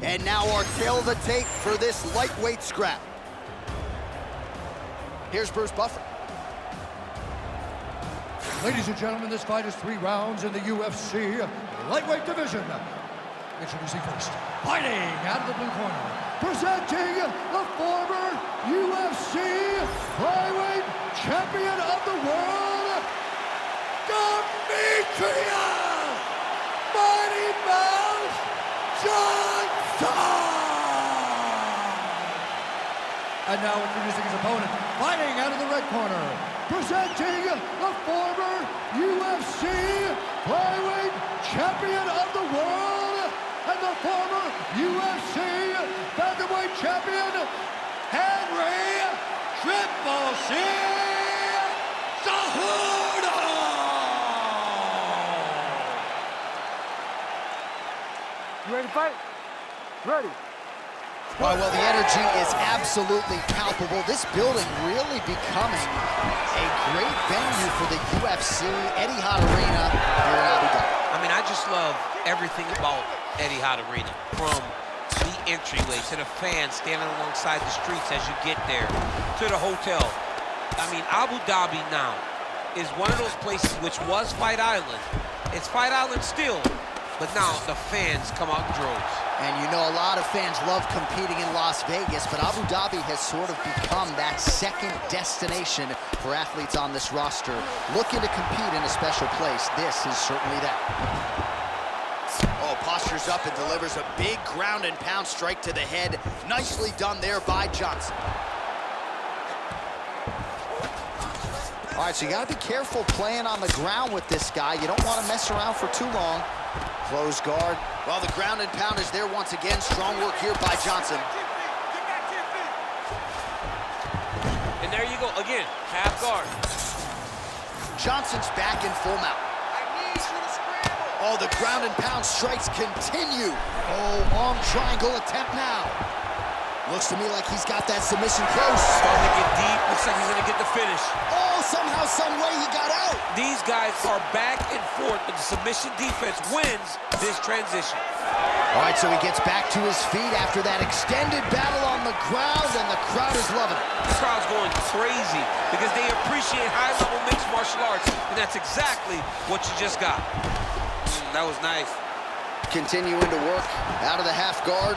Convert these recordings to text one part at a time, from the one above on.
And now our tail of the tape for this lightweight scrap. Here's Bruce Buffer. Ladies and gentlemen, this fight is 3 rounds in the UFC lightweight division. Introducing first, fighting out of the blue corner, presenting the former UFC flyweight champion of the world, Demetrius Mighty Mouse Johnson! And now introducing his opponent, fighting out of the red corner, presenting the former UFC flyweight champion of the world and the former UFC featherweight champion, Henry Triple C Cejudo! You ready to fight? Ready. All right, well, the energy is absolutely palpable. This building really becoming a great venue for the UFC Etihad Arena here in Abu Dhabi. I mean, I just love everything about Etihad Arena, from the entryway to the fans standing alongside the streets as you get there, to the hotel. I mean, Abu Dhabi now is one of those places which was Fight Island. It's Fight Island still, but now the fans come out in droves. And you know, a lot of fans love competing in Las Vegas, but Abu Dhabi has sort of become that second destination for athletes on this roster looking to compete in a special place. This is certainly that. Oh, postures up and delivers a big ground and pound strike to the head. Nicely done there by Johnson. All right, so you gotta be careful playing on the ground with this guy. You don't want to mess around for too long. Close guard. Well, the ground and pound is there once again. Strong work here by Johnson. And there you go, again, half guard. Johnson's back in full mount. Oh, the ground and pound strikes continue. Oh, arm triangle attempt now. Looks to me like he's got that submission close. Starting to get deep, looks like he's gonna get the finish. Oh, somehow, some way he got out. These guys are back and forth, but the submission defense wins this transition. All right, so he gets back to his feet after that extended battle on the ground, and the crowd is loving it. The crowd's going crazy because they appreciate high-level mixed martial arts, and that's exactly what you just got. That was nice. Continuing to work out of the half guard.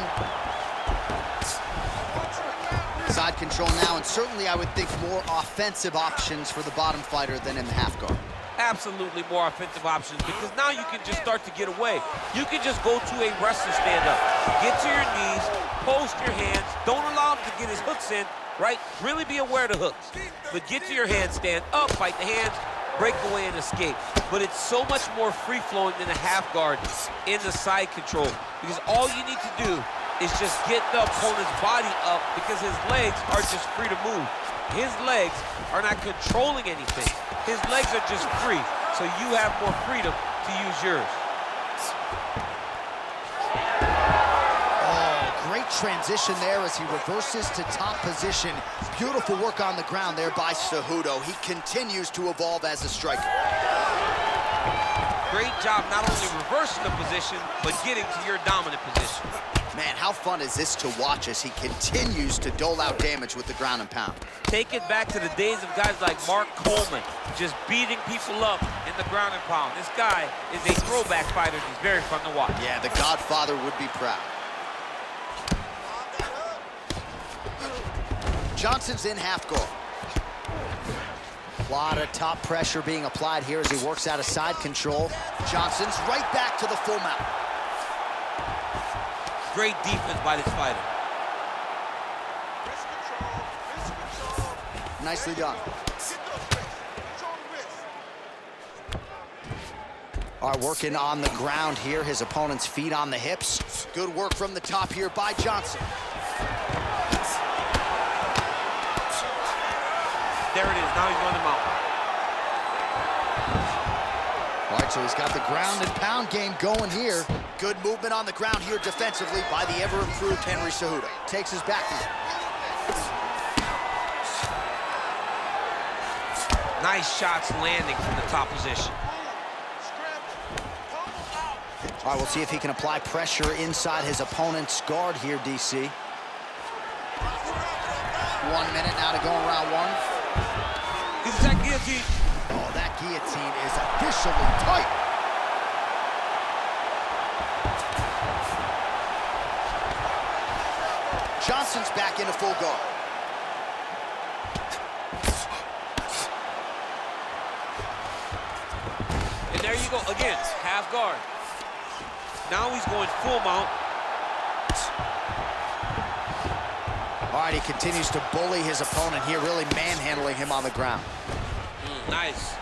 Side control now, and certainly I would think more offensive options for the bottom fighter than in the half guard. Absolutely more offensive options, because now you can just start to get away. You can just go to a wrestler stand-up. Get to your knees, post your hands, don't allow him to get his hooks in, right? Really be aware of the hooks. But get to your hands, stand up, fight the hands, break away and escape. But it's so much more free-flowing than a half guard in the side control, because all you need to do is just get the opponent's body up, because his legs are just free to move. His legs are not controlling anything. His legs are just free, so you have more freedom to use yours. Oh, great transition there as he reverses to top position. Beautiful work on the ground there by Cejudo. He continues to evolve as a striker. Great job not only reversing the position, but getting to your dominant position. Man, how fun is this to watch as he continues to dole out damage with the ground and pound. Take it back to the days of guys like Mark Coleman, just beating people up in the ground and pound. This guy is a throwback fighter. He's very fun to watch. Yeah, the Godfather would be proud. Johnson's in half guard. A lot of top pressure being applied here as he works out of side control. Johnson's right back to the full mount. Great defense by this fighter. Nicely done. All right, working on the ground here. His opponent's feet on the hips. Good work from the top here by Johnson. There it is. Now he's on the mount. All right, so he's got the ground and pound game going here. Good movement on the ground here defensively by the ever-improved Henry Cejudo. Takes his back knee. Nice shots landing from the top position. All right, we'll see if he can apply pressure inside his opponent's guard here, DC. 1 minute now to go in round one. This is that guillotine. Oh, that guillotine is officially tight. Johnson's back into full guard. And there you go, again, half guard. Now he's going full mount. All right, he continues to bully his opponent here, really manhandling him on the ground. Nice.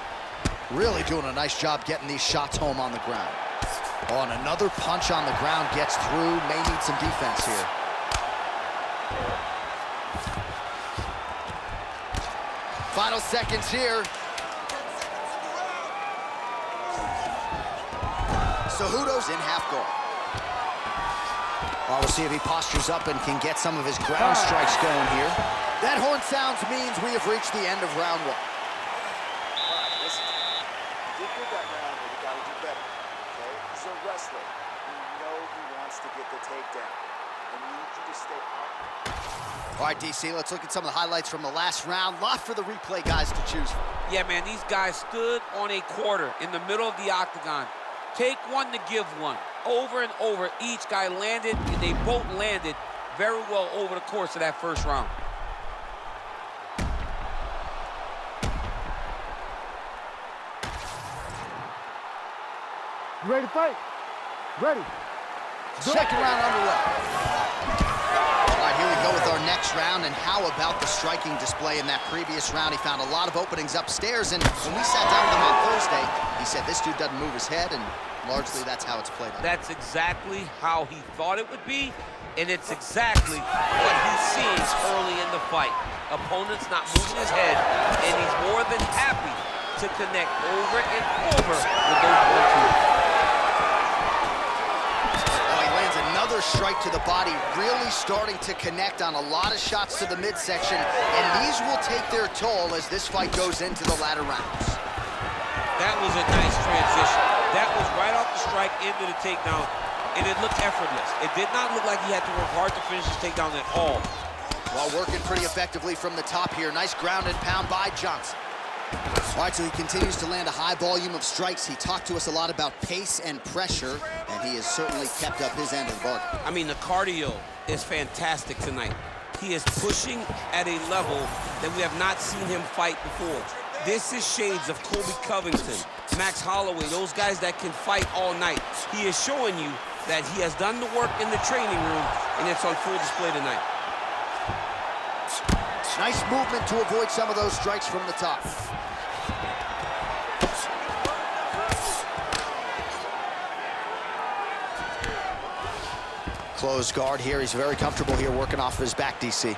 Really doing a nice job getting these shots home on the ground. Oh, and another punch on the ground gets through. May need some defense here. Final seconds here. Cejudo's in half guard. Well, we'll see if he postures up and can get some of his ground strikes going here. That horn sounds means we have reached the end of round one. All right, listen. You did good that round, but you got to do better. Okay? He's a wrestler. You know he wants to get the takedown. I need you to stay out. All right, DC, let's look at some of the highlights from the last round. Lot for the replay guys to choose from. Yeah, man, these guys stood on a quarter in the middle of the octagon. Take one to give one. Over and over, each guy landed, and they both landed very well over the course of that first round. You ready to fight? Ready. Second round underway. All right, here we go with our next round, and how about the striking display in that previous round? He found a lot of openings upstairs, and when we sat down with him on Thursday, he said this dude doesn't move his head, and largely that's how it's played out. That's exactly how he thought it would be, and it's exactly what he's seeing early in the fight. Opponent's not moving his head, and he's more than happy to connect over and over with those 1-2s. Another strike to the body, really starting to connect on a lot of shots to the midsection, and these will take their toll as this fight goes into the latter rounds. That was a nice transition. That was right off the strike into the takedown, and it looked effortless. It did not look like he had to work hard to finish his takedown at all. While working pretty effectively from the top here. Nice ground and pound by Johnson. All right, so he continues to land a high volume of strikes. He talked to us a lot about pace and pressure, and he has certainly kept up his end of the bargain. I mean, the cardio is fantastic tonight. He is pushing at a level that we have not seen him fight before. This is shades of Colby Covington, Max Holloway, those guys that can fight all night. He is showing you that he has done the work in the training room, and it's on full display tonight. Nice movement to avoid some of those strikes from the top. Closed guard here. He's very comfortable here working off of his back, DC. Win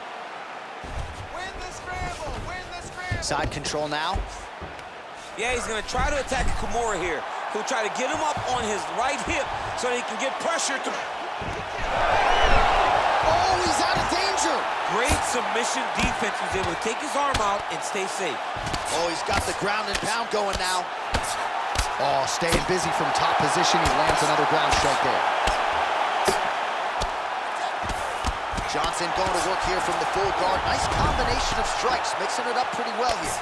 the scramble! Win the scramble! Side control now. Yeah, he's going to try to attack Kimura here. He'll try to get him up on his right hip so that he can get pressure to... Oh, he's out of danger! Great submission defense. He was able to take his arm out and stay safe. Oh, he's got the ground and pound going now. Oh, staying busy from top position. He lands another ground strike there. Johnson going to work here from the full guard. Nice combination of strikes, mixing it up pretty well here.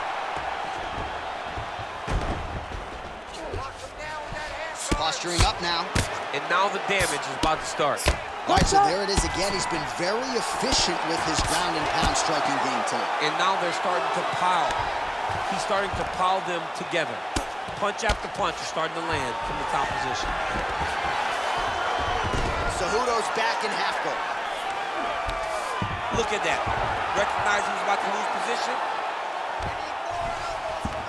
Posturing up now. And now the damage is about to start. All right, so there it is again. He's been very efficient with his ground and pound striking game tonight. And now they're starting to pile. He's starting to pile them together. Punch after punch is starting to land from the top position. Cejudo's back in half guard. Look at that. Recognizing he's about to lose position.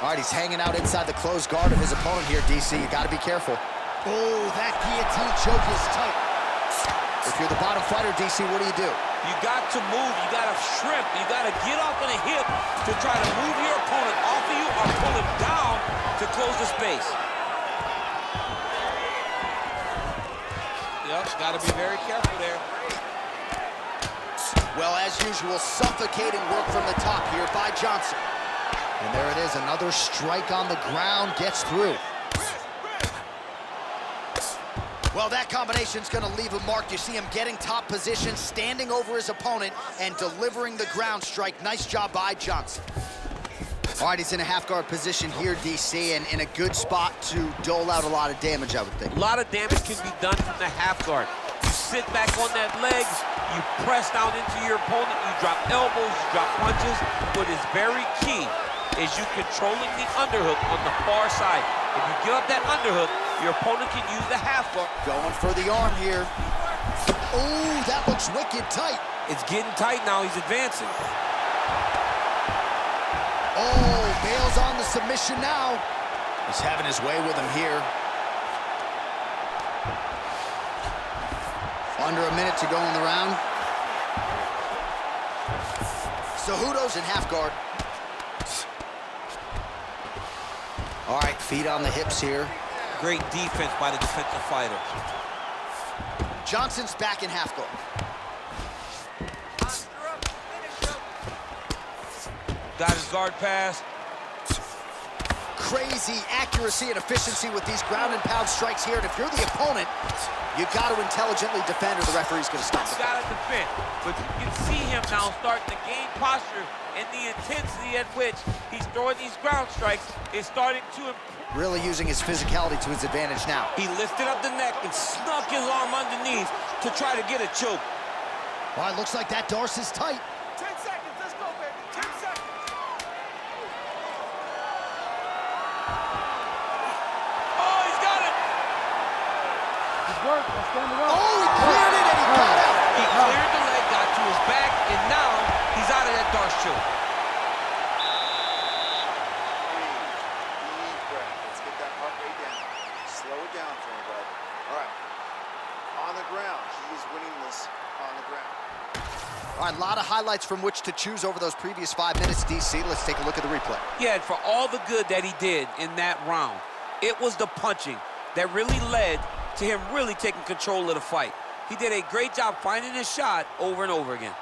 All right, he's hanging out inside the closed guard of his opponent here, DC. You got to be careful. Oh, that guillotine choke is tight. If you're the bottom fighter, DC, what do you do? You got to move. You got to shrimp. You got to get off on a hip to try to move your opponent off of you or pull him down to close the space. Yep, got to be very careful there. Well, as usual, suffocating work from the top here by Johnson. And there it is, another strike on the ground gets through. Well, that combination's gonna leave a mark. You see him getting top position, standing over his opponent, and delivering the ground strike. Nice job by Johnson. All right, he's in a half-guard position here, DC, and in a good spot to dole out a lot of damage, I would think. A lot of damage can be done from the half guard. You sit back on that legs, you press down into your opponent, you drop elbows, you drop punches. What is very key is you controlling the underhook on the far side. If you give up that underhook, your opponent can use the half guard. Going for the arm here. Oh, that looks wicked tight. It's getting tight now, he's advancing. Oh, bails on the submission now. He's having his way with him here. Under a minute to go in the round. Cejudo's in half guard. All right, feet on the hips here. Great defense by the defensive fighter. Johnson's back in half guard. Got his guard pass. Crazy accuracy and efficiency with these ground and pound strikes here. And if you're the opponent, you got to intelligently defend or the referee's going to stop it. You got to defend. But you can see him now starting to gain posture, and the intensity at which he's throwing these ground strikes is starting to improve. Really using his physicality to his advantage now. He lifted up the neck and snuck his arm underneath to try to get a choke. All right, looks like that Darce is tight. 10 seconds, let's go, baby. 10 seconds. Oh, he's got it! Good work. Let's stand it up. Oh, he cleared it and he got out. He cleared the leg, got to his back, and now he's out of that Darce choke. Deep breath. Let's get that heart rate down. Slow it down for me, bud. All right. On the ground. He is winning this on the ground. All right, a lot of highlights from which to choose over those previous 5 minutes, DC. Let's take a look at the replay. Yeah, and for all the good that he did in that round, it was the punching that really led to him really taking control of the fight. He did a great job finding his shot over and over again.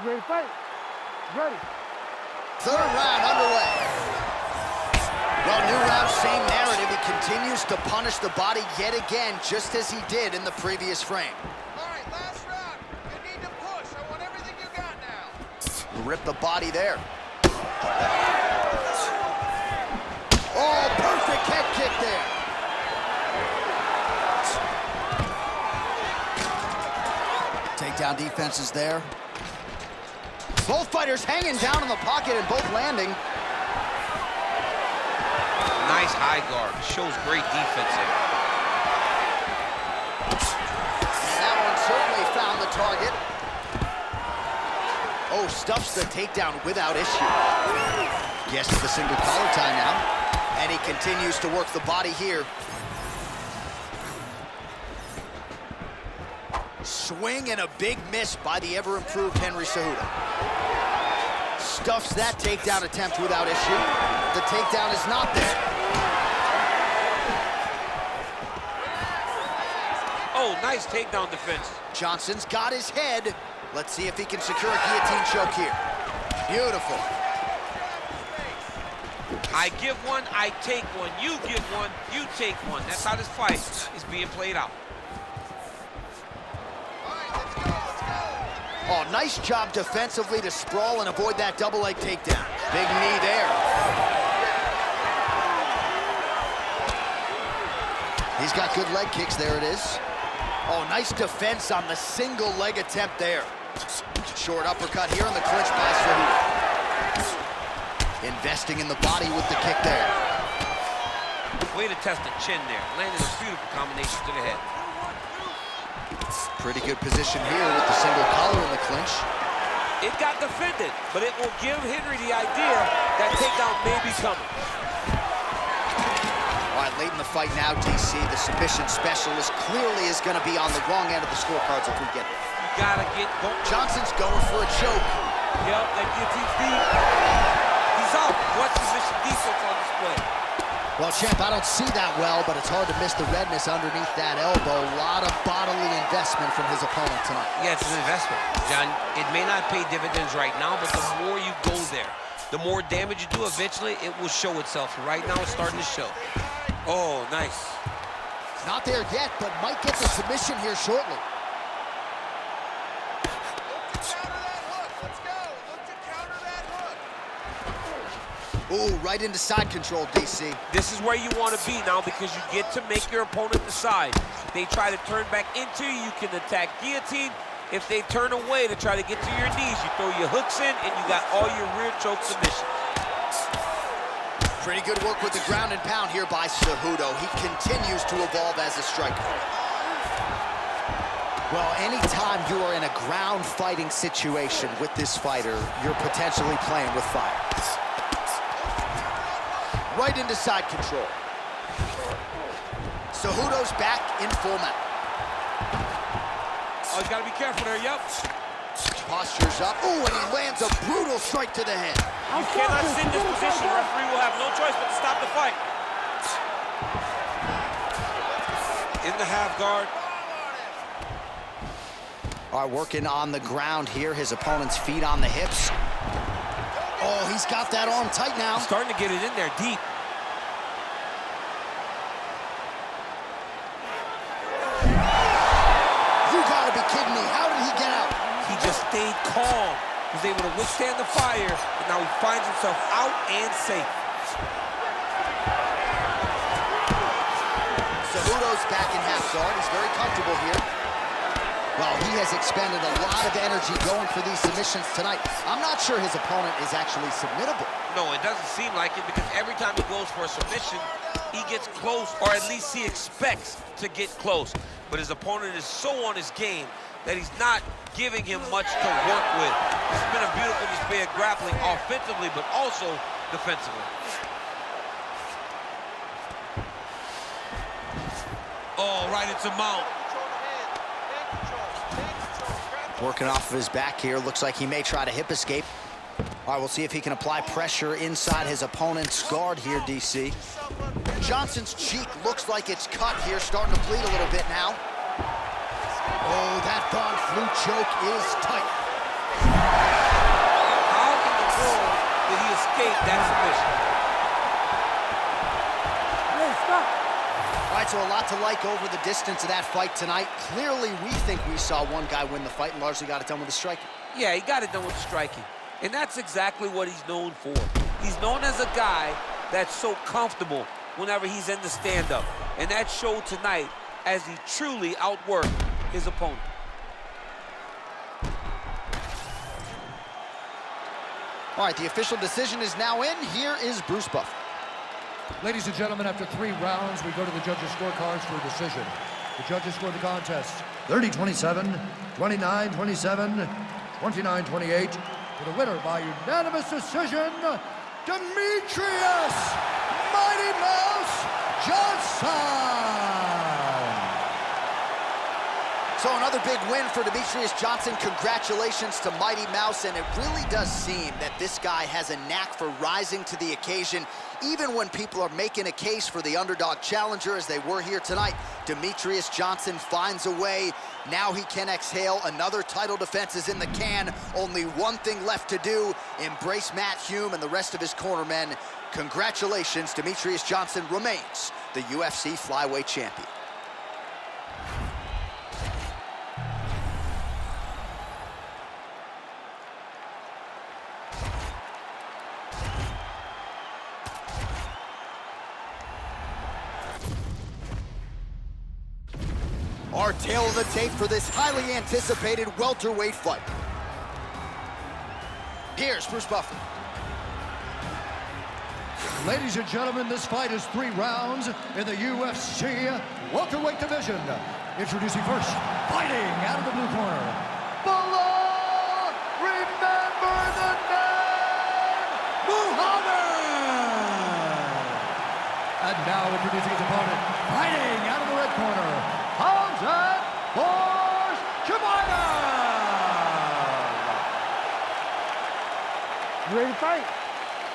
You ready to fight? Ready. Third round underway. Well, new round, same narrative. He continues to punish the body yet again, just as he did in the previous frame. All right, last round. You need to push. I want everything you got now. Rip the body there. Oh, perfect head kick there. Takedown defense is there. Both fighters hanging down in the pocket and both landing. Nice high guard. Shows great defense there. And that one certainly found the target. Oh, stuffs the takedown without issue. Gets to the single collar tie now. And he continues to work the body here. Swing and a big miss by the ever-improved Henry Cejudo. Stuffs that takedown attempt without issue. The takedown is not there. Oh, nice takedown defense. Johnson's got his head. Let's see if he can secure a guillotine choke here. Beautiful. I give one, I take one. You give one, you take one. That's how this fight is being played out. Oh, nice job defensively to sprawl and avoid that double leg takedown. Big knee there. He's got good leg kicks. There it is. Oh, nice defense on the single leg attempt there. Short uppercut here in the clinch by Cejudo. Investing in the body with the kick there. Way to test the chin there. Landed a beautiful combination to the head. Pretty good position here with the single collar in the clinch. It got defended, but it will give Henry the idea that takedown may be coming. All right, late in the fight now, DC, the submission specialist clearly is going to be on the wrong end of the scorecards if we get it. You gotta get going. Johnson's going for a choke. Yep, that guillotine's deep. He's out. What position defense on display? Well, champ, I don't see that well, but it's hard to miss the redness underneath that elbow. A lot of bodily investment from his opponent tonight. Yeah, it's an investment, John. It may not pay dividends right now, but the more you go there, The more damage you do, eventually it will show itself. Right now, it's starting to show. Oh, nice. Not there yet, but might get the submission here shortly. Ooh, right into side control, DC. This is where you want to be now because you get to make your opponent decide. If they try to turn back into you, you can attack guillotine. If they turn away to try to get to your knees, you throw your hooks in and you got all your rear choke submissions. Pretty good work with the ground and pound here by Cejudo. He continues to evolve as a striker. Well, anytime you are in a ground fighting situation with this fighter, you're potentially playing with fire. Right into side control. Cejudo's back in full mount. Oh, you gotta be careful there, yep. Posture's up. Ooh, and he lands a brutal strike to the head. You cannot sit in this position. The referee will have no choice but to stop the fight. In the half guard. All right, working on the ground here. His opponent's feet on the hips. Oh, he's got that arm tight now. Starting to get it in there deep. You gotta be kidding me. How did he get out? He just stayed calm. He was able to withstand the fire, and now he finds himself out and safe. Cejudo's back in half guard. He's very comfortable here. Well, he has expended a lot of energy going for these submissions tonight. I'm not sure his opponent is actually submittable. No, it doesn't seem like it because every time he goes for a submission, he gets close, or at least he expects to get close. But his opponent is so on his game that he's not giving him much to work with. This has been a beautiful display of grappling offensively, but also defensively. Oh, right into mount. Working off of his back here. Looks like he may try to hip escape. All right, we'll see if he can apply pressure inside his opponent's guard here, DC. Johnson's cheek looks like it's cut here, starting to bleed a little bit now. Oh, that Von Flue choke is tight. How in the world did he escape that submission? Hey, stop. All right, so a lot to like over the distance of that fight tonight. Clearly, we think we saw one guy win the fight and largely got it done with the striking. Yeah, he got it done with the striking. And that's exactly what he's known for. He's known as a guy that's so comfortable whenever he's in the stand-up. And that showed tonight as he truly outworked his opponent. All right, the official decision is now in. Here is Bruce Buffer. Ladies and gentlemen, after 3 rounds, we go to the judges' scorecards for a decision. The judges scored the contest 30-27, 29-27, 29-28. For the winner by unanimous decision, Demetrius Mighty Mouse Johnson. So another big win for Demetrius Johnson. Congratulations to Mighty Mouse, and it really does seem that this guy has a knack for rising to the occasion, even when people are making a case for the underdog challenger, as they were here tonight. Demetrius Johnson finds a way. Now he can exhale. Another title defense is in the can. Only one thing left to do: embrace Matt Hume and the rest of his cornermen. Congratulations, Demetrius Johnson remains the UFC flyweight champion. Our tale of the tape for this highly anticipated welterweight fight. Here's Bruce Buffer. Ladies and gentlemen, this fight is 3 rounds in the UFC welterweight division. Introducing first, fighting out of the blue corner, below, remember the name, Muhammad! And now introducing his opponent, fighting out of the red corner, Hamzat You ready to fight?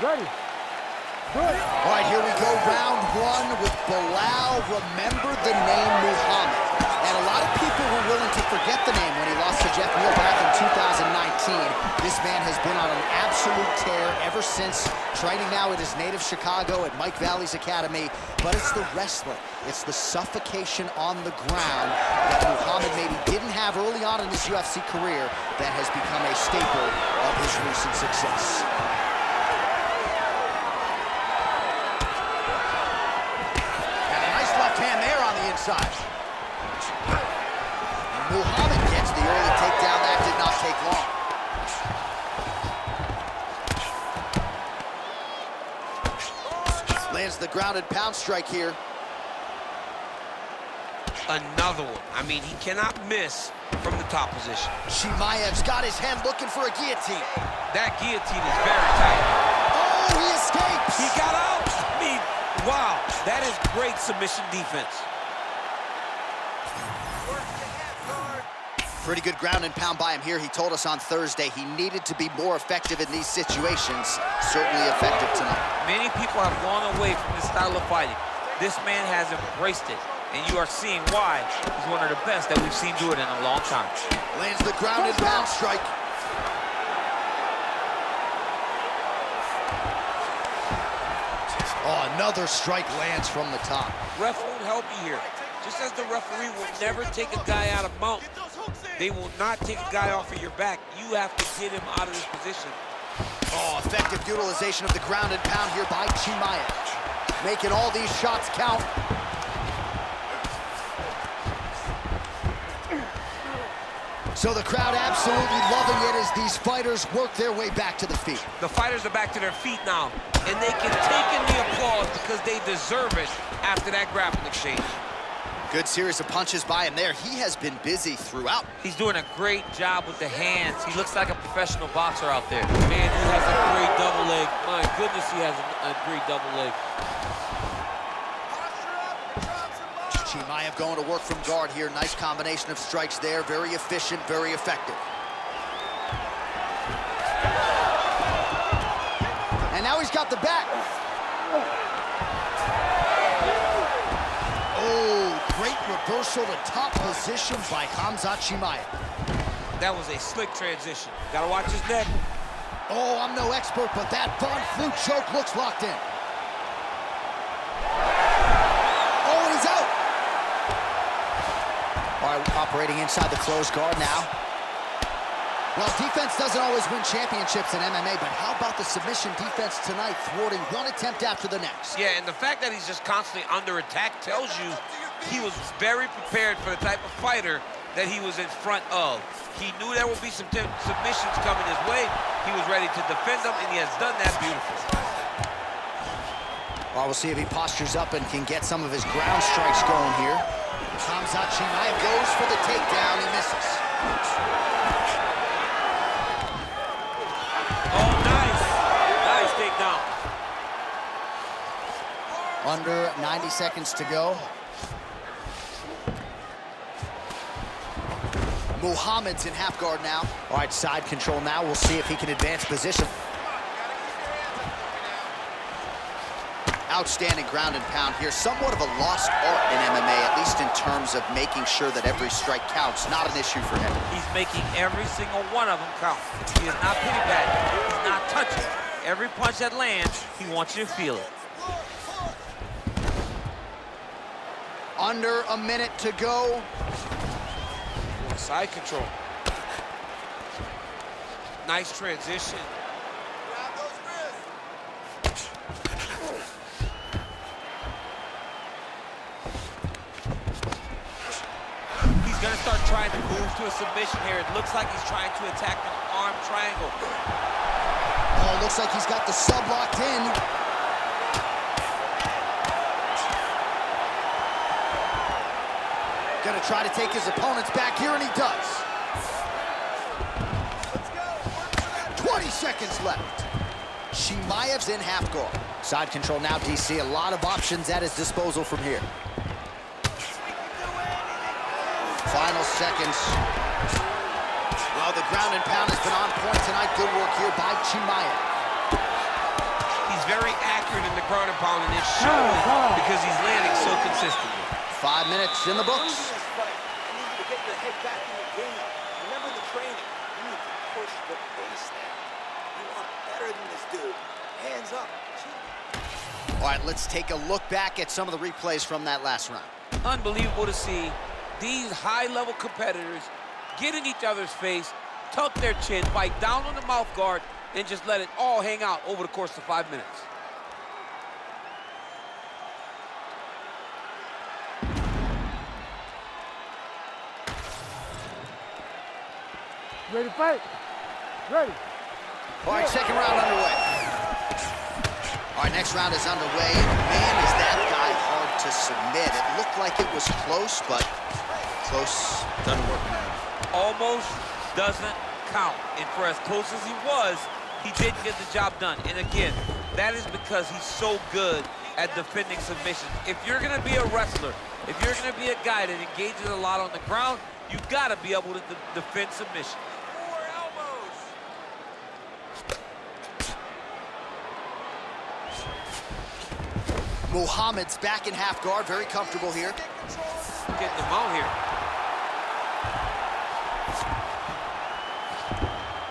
Ready. Good. All right, here we go, round 1 with Bilal. Remember the name Muhammad. And a lot of people were willing to forget the name when he lost to Jeff Neal back in 2019. This man has been on an absolute tear ever since training now at his native Chicago at Mike Valley's academy, but it's the wrestling. It's the suffocation on the ground that Muhammad maybe didn't have early on in his UFC career that has become a staple of his recent success. And a nice left hand there on the inside. Muhammad gets the early takedown. That did not take long. Lands the grounded pound strike here. Another one. I mean, he cannot miss from the top position. Chimaev's got his head looking for a guillotine. That guillotine is very tight. Oh, he escapes! He got out! I mean, wow, that is great submission defense. Pretty good ground and pound by him here. He told us on Thursday he needed to be more effective in these situations. Certainly effective tonight. Many people have gone away from this style of fighting. This man has embraced it, and you are seeing why he's one of the best that we've seen do it in a long time. Lands the ground and pound strike. Oh, another strike lands from the top. Ref won't help you here. Just as the referee will never take a guy out of mount, they will not take a guy off of your back. You have to get him out of this position. Oh, effective utilization of the ground and pound here by Chimaev. Making all these shots count. So the crowd absolutely loving it as these fighters work their way back to the feet. The fighters are back to their feet now, and they can take in the applause because they deserve it after that grappling exchange. Good series of punches by him there. He has been busy throughout. He's doing a great job with the hands. He looks like a professional boxer out there. Man, he has a great double leg. My goodness, he has a great double leg. Chimaev going to work from guard here. Nice combination of strikes there. Very efficient, very effective. And now he's got the back. Oh, great reversal to top position by Khamzat Chimaev. That was a slick transition. Gotta watch his neck. Oh, I'm no expert, but that Von Flue choke looks locked in. Oh, and he's out. All right, operating inside the closed guard now. Well, defense doesn't always win championships in MMA, but how about the submission defense tonight, thwarting one attempt after the next? Yeah, and the fact that he's just constantly under attack tells you he was very prepared for the type of fighter that he was in front of. He knew there would be some submissions coming his way. He was ready to defend them, and he has done that beautifully. Well, we'll see if he postures up and can get some of his ground strikes going here. Khamzat Chimaev goes for the takedown. He misses. Oh, nice. Nice takedown. Under 90 seconds to go. Muhammad's in half guard now. All right, side control now. We'll see if he can advance position. Outstanding ground and pound here. Somewhat of a lost art in MMA, at least in terms of making sure that every strike counts. Not an issue for him. He's making every single one of them count. He is not piggybagging. He's not touching. Every punch that lands, he wants you to feel it. Under a minute to go. Side control. Nice transition. He's gonna start trying to move to a submission here. It looks like he's trying to attack an arm triangle. Oh, looks like he's got the sub locked in. Gonna try to take his opponents back here, and he does. 20 seconds left. Chimaev's in half guard. Side control now, DC. A lot of options at his disposal from here. Final seconds. Well, the ground and pound has been on point tonight. Good work here by Chimaev. He's very accurate in the ground and pound, and it's showing because he's landing so consistently. 5 minutes in the books. I need you to get your head back in the game. Remember the training. You need to push the pace now. You want better than this dude. Hands up. All right, let's take a look back at some of the replays from that last round. Unbelievable to see these high-level competitors get in each other's face, tuck their chin, bite down on the mouth guard, and just let it all hang out over the course of 5 minutes. Ready to fight? Ready. All right, second round underway. All right, next round is underway. Man, is that guy hard to submit. It looked like it was close, but close doesn't work. Almost doesn't count. And for as close as he was, he didn't get the job done. And again, that is because he's so good at defending submissions. If you're gonna be a wrestler, if you're gonna be a guy that engages a lot on the ground, you've gotta be able to defend submission. Muhammad's back in half guard, very comfortable here. Getting them out here.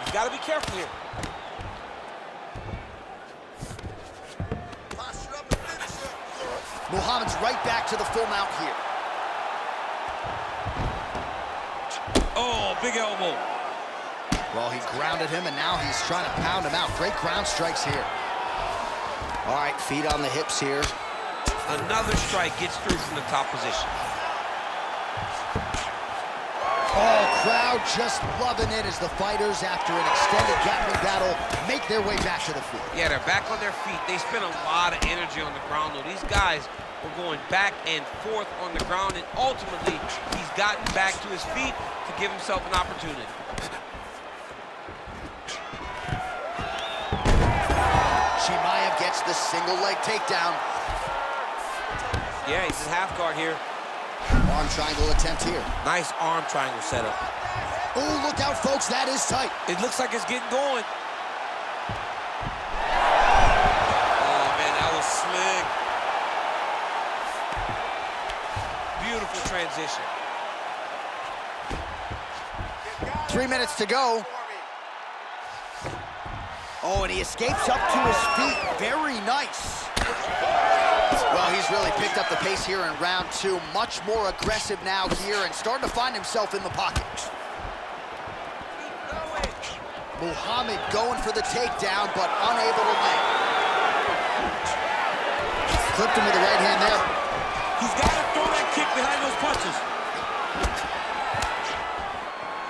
He's got to be careful here. Muhammad's right back to the full mount here. Oh, big elbow. Well, he grounded him, and now he's trying to pound him out. Great ground strikes here. All right, feet on the hips here. Another strike gets through from the top position. Oh, crowd just loving it as the fighters, after an extended grappling battle, make their way back to the field. Yeah, they're back on their feet. They spent a lot of energy on the ground, though. These guys were going back and forth on the ground, and ultimately, he's gotten back to his feet to give himself an opportunity. Chimaev gets the single leg takedown. Yeah, he's in half guard here. Arm triangle attempt here. Nice arm triangle setup. Oh, look out, folks, that is tight. It looks like it's getting going. Oh, man, that was slick. Beautiful transition. 3 minutes to go. Oh, and he escapes up to his feet. Very nice. Well, he's really picked up the pace here in round two. Much more aggressive now here and starting to find himself in the pocket. Muhammad going for the takedown, but unable to land. Clipped him with the right hand there. He's got to throw that kick behind those punches.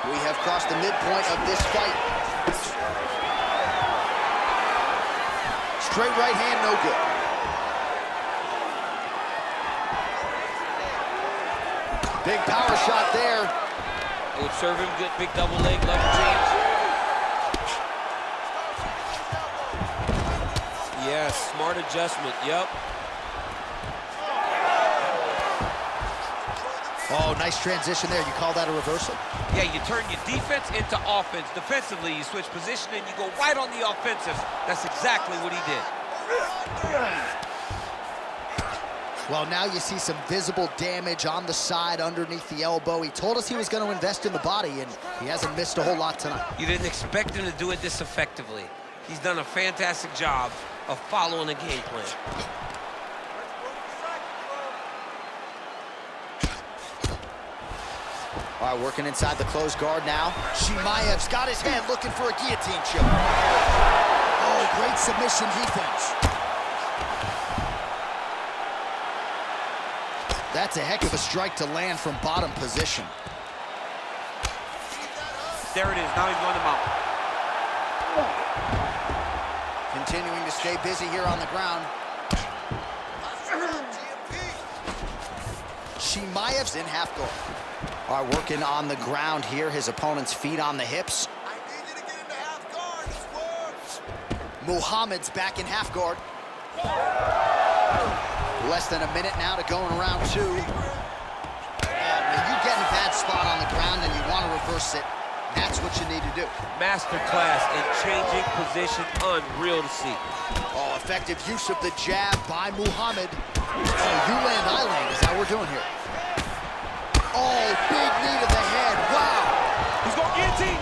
We have crossed the midpoint of this fight. Straight right hand, no good. Big power shot there. It would serve him good, big double leg, level change. Yes, smart adjustment, yep. Oh, nice transition there. You call that a reversal? Yeah, you turn your defense into offense. Defensively, you switch position and you go right on the offensive. That's exactly what he did. Well, now you see some visible damage on the side underneath the elbow. He told us he was going to invest in the body, and he hasn't missed a whole lot tonight. You didn't expect him to do it this effectively. He's done a fantastic job of following a game plan. All right, working inside the closed guard now. Chimaev's got his hand looking for a guillotine choke. Oh, great submission defense. That's a heck of a strike to land from bottom position. There it is, now he's going to mount. Continuing to stay busy here on the ground. Chimaev's in half guard. All right, working on the ground here. His opponent's feet on the hips. I need you to get into half guard. This works. Muhammad's back in half guard. Less than a minute now to go in round two. Oh, man, you get in a bad spot on the ground and you want to reverse it. That's what you need to do. Masterclass in changing position, unreal to see. Oh, effective use of the jab by Muhammad. Oh, you land, I land. Is that what we're doing here? Oh, big knee to the head. Wow. He's going guillotine.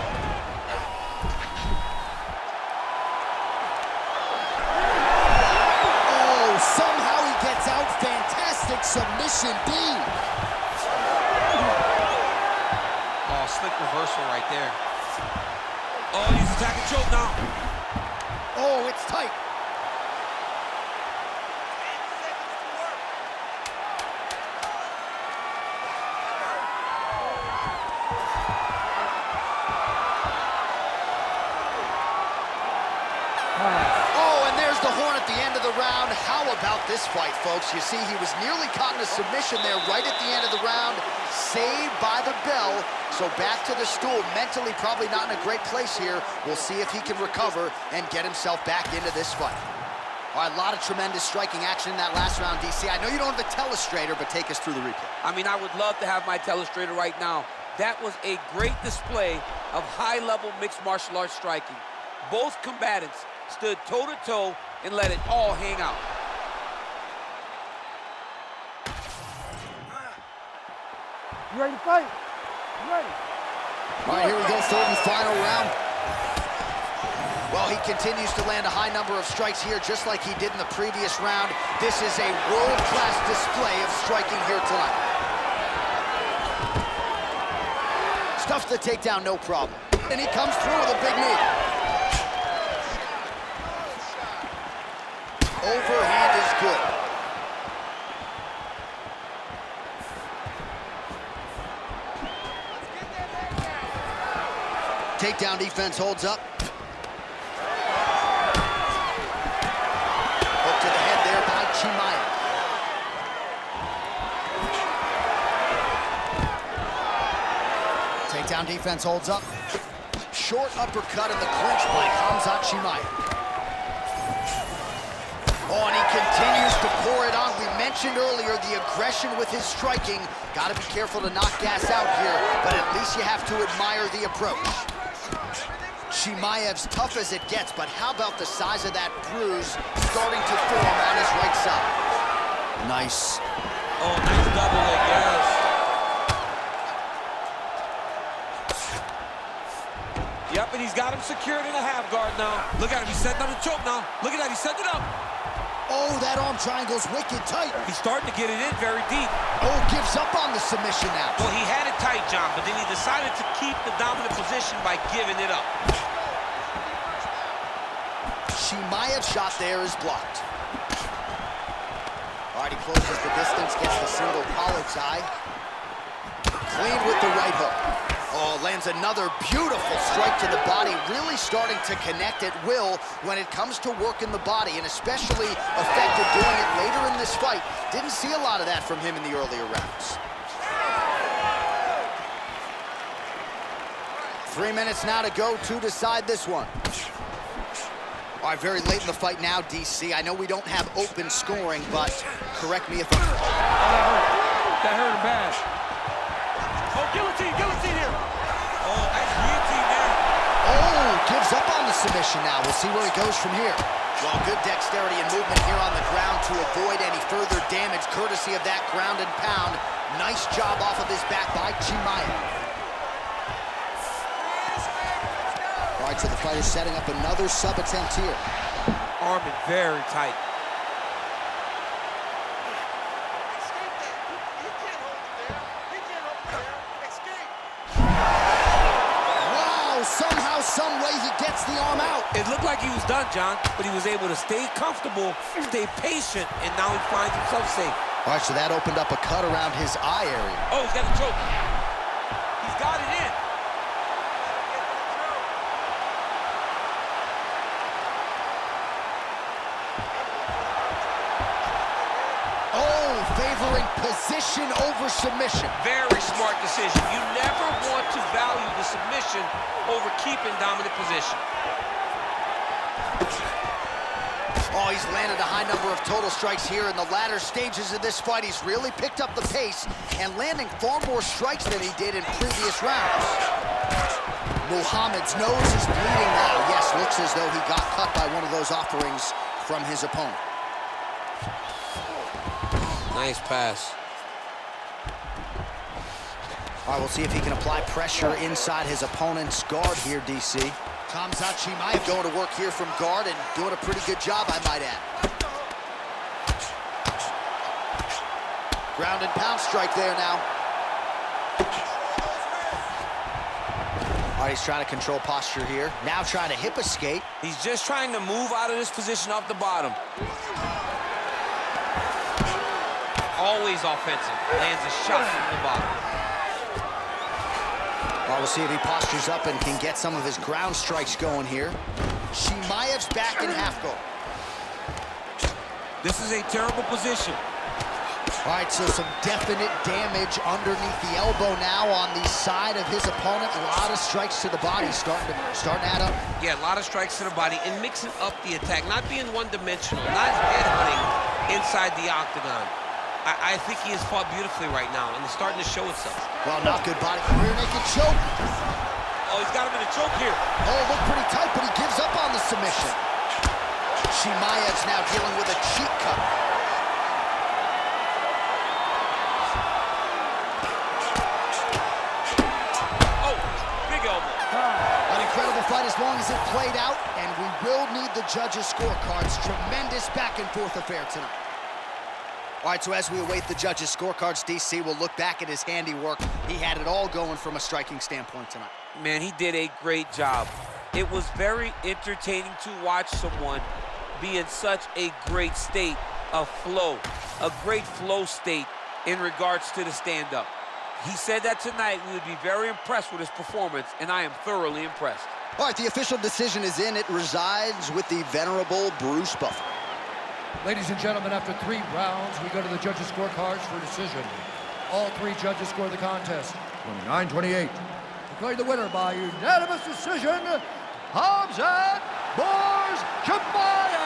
slick reversal right there. Oh, he's attacking choke now. Oh, it's tight. Oh, and there's the horn at the end of the round. How about this fight, folks? You see, he was nearly caught in a submission there right at the end of the round. Saved by the bell. So back to the stool. Mentally probably not in a great place here. We'll see if he can recover and get himself back into this fight. All right, a lot of tremendous striking action in that last round, DC. I know you don't have a telestrator, but take us through the replay. I mean, I would love to have my telestrator right now. That was a great display of high-level mixed martial arts striking. Both combatants stood toe-to-toe and let it all hang out. You ready to fight? You ready? All right, here we go, third and final round. Well, he continues to land a high number of strikes here, just like he did in the previous round. This is a world-class display of striking here tonight. Stuffs the takedown, no problem. And he comes through with a big knee. Overhand is good. Takedown defense holds up. Hook to the head there by Chimaev. Takedown defense holds up. Short uppercut in the clinch by Khamzat Chimaev. Oh, and he continues to pour it on. We mentioned earlier the aggression with his striking. Got to be careful to knock gas out here, but at least you have to admire the approach. Chimaev's tough as it gets, but how about the size of that bruise starting to form on his right side? Nice. Oh, nice double leg, yes. Yep, and he's got him secured in a half guard now. Look at him, he's setting up the choke now. Look at that, he's setting it up. Oh, that arm triangle's wicked tight. He's starting to get it in very deep. Oh, gives up on the submission now. Well, he had it tight, John, but then he decided to keep the dominant position by giving it up. Chimaev's shot there is blocked. All right, he closes the distance, gets the single collar tie. Clean with the right hook. Oh, lands another beautiful strike to the body, really starting to connect at will when it comes to work in the body, and especially effective doing it later in this fight. Didn't see a lot of that from him in the earlier rounds. 3 minutes now to go to decide this one. All right, very late in the fight now, DC. I know we don't have open scoring, but correct me if I'm wrong. That hurt him bad. Oh, guillotine here. Oh, nice guillotine there. Oh, gives up on the submission now. We'll see where he goes from here. Well, good dexterity and movement here on the ground to avoid any further damage, courtesy of that ground and pound. Nice job off of his back by Chimaev. All right, so the fighter's setting up another sub attempt here. Arm in very tight. Wow, somehow, some way he gets the arm out. It looked like he was done, John, but he was able to stay comfortable, stay patient, and now he finds himself safe. All right, so that opened up a cut around his eye area. Oh, he's got a choke. He's got it in. Favoring position over submission. Very smart decision. You never want to value the submission over keeping dominant position. Oh, he's landed a high number of total strikes here in the latter stages of this fight. He's really picked up the pace and landing far more strikes than he did in previous rounds. Muhammad's nose is bleeding now. Yes, looks as though he got cut by one of those offerings from his opponent. Nice pass. All right, we'll see if he can apply pressure inside his opponent's guard here, DC. Khamzat Chimaev going to work here from guard and doing a pretty good job, I might add. Ground and pound strike there now. he's trying to control posture here. Now trying to hip escape. He's just trying to move out of this position off the bottom. Always offensive. Lands a shot from the bottom. Well, we'll see if he postures up and can get some of his ground strikes going here. Chimaev's back in half guard. This is a terrible position. All right, so some definite damage underneath the elbow now on the side of his opponent. A lot of strikes to the body starting to add up. Yeah, a lot of strikes to the body and mixing up the attack, not being one-dimensional, not headhunting inside the octagon. I think he has fought beautifully right now, and it's starting to show itself. Well, not good body. Rear naked choke. Oh, he's got him in a choke here. Oh, looked pretty tight, but he gives up on the submission. Chimaev's now dealing with a cheek cut. Oh, big elbow. An incredible fight as long as it played out, and we will need the judges' scorecards. Tremendous back-and-forth affair tonight. All right, so as we await the judges' scorecards, DC will look back at his handiwork. He had it all going from a striking standpoint tonight. Man, he did a great job. It was very entertaining to watch someone be in such a great state of flow, a great flow state in regards to the stand-up. He said that tonight we would be very impressed with his performance, and I am thoroughly impressed. All right, the official decision is in. It resides with the venerable Bruce Buffer. Ladies and gentlemen, after 3 rounds, we go to the judges' scorecards for decision. All 3 judges score the contest 29-28. Declared the winner by unanimous decision, Khamzat Chimaev.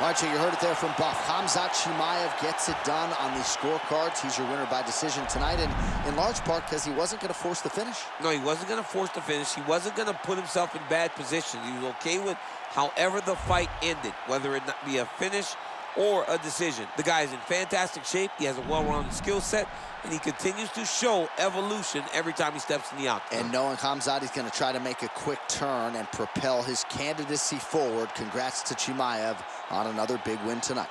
All right, so you heard it there from Buff. Khamzat Chimaev gets it done on the scorecards. He's your winner by decision tonight, and in large part because he wasn't going to force the finish. No, he wasn't going to force the finish. He wasn't going to put himself in bad positions. He was okay with however the fight ended, whether it be a finish or a decision. The guy is in fantastic shape. He has a well-rounded skill set, and he continues to show evolution every time he steps in the octagon. And knowing Khamzat, he's going to try to make a quick turn and propel his candidacy forward. Congrats to Chimaev on another big win tonight.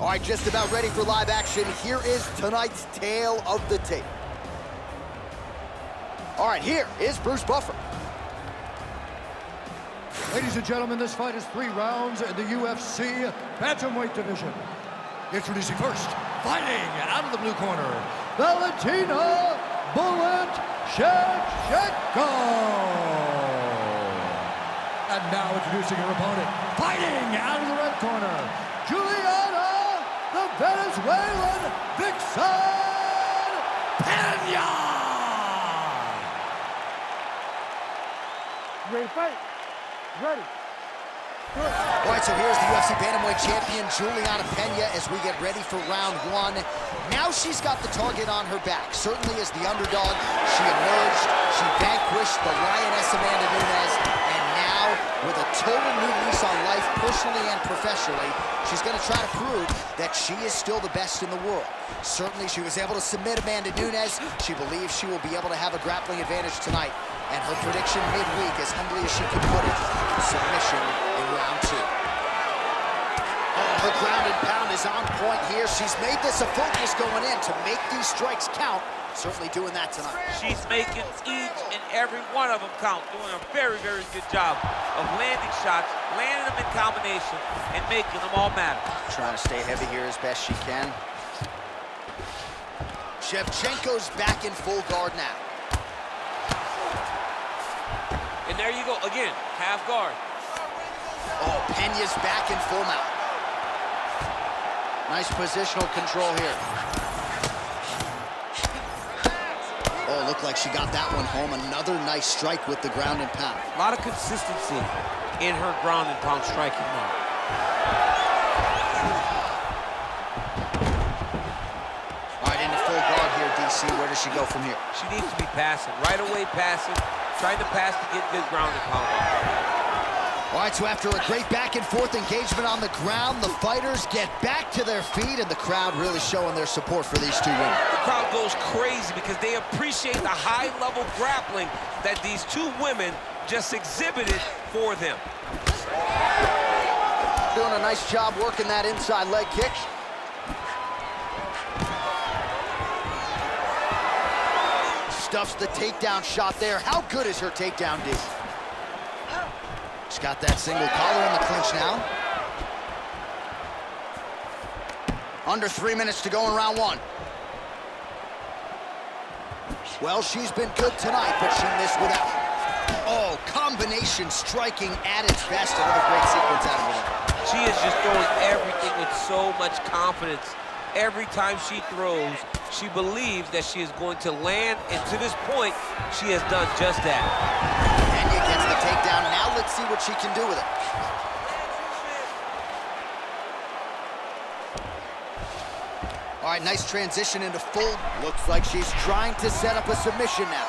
All right, just about ready for live action. Here is tonight's tale of the tape. All right, here is Bruce Buffer. Ladies and gentlemen, this fight is 3 rounds in the UFC bantamweight division. Introducing first, fighting out of the blue corner, Valentina Bullet Shevchenko. And now introducing her opponent, fighting out of the red corner, Juliana the Venezuelan Vixen Pena. Ready to fight? Ready. All right, so here's the UFC Bantamweight champion, Juliana Pena, as we get ready for round 1. Now she's got the target on her back. Certainly as the underdog, she emerged, she vanquished the lioness Amanda Nunes, and now, with a total new lease on life, personally and professionally, she's going to try to prove that she is still the best in the world. Certainly, she was able to submit Amanda Nunes. She believes she will be able to have a grappling advantage tonight. And her prediction midweek, as humbly as she could put it, submission in round 2. Oh, her ground and pound is on point here. She's made this a focus going in to make these strikes count. Certainly doing that tonight. She's making each and every one of them count, doing a very, very good job of landing shots, landing them in combination, and making them all matter. Trying to stay heavy here as best she can. Shevchenko's back in full guard now. And there you go, again, half guard. Oh, Pena's back in full mount. Nice positional control here. Oh, looked like she got that one home. Another nice strike with the ground and pound. A lot of consistency in her ground and pound striking now. All right, into full guard here, DC. Where does she go from here? She needs to be passing, right away passing, trying to pass to get good ground and pound on. All right, so after a great back-and-forth engagement on the ground, the fighters get back to their feet, and the crowd really showing their support for these two women. The crowd goes crazy because they appreciate the high-level grappling that these two women just exhibited for them. Doing a nice job working that inside leg kick. Stuffs the takedown shot there. How good is her takedown, D? She's got that single collar in the clinch now. Under 3 minutes to go in round one. Well, she's been good tonight, but she missed without. Oh, combination striking at its best. Another great sequence out of her. She is just throwing everything with so much confidence. Every time she throws, she believes that she is going to land, and to this point, she has done just that. Kenya gets the takedown. Now let's see what she can do with it. All right, nice transition into full. Looks like she's trying to set up a submission now.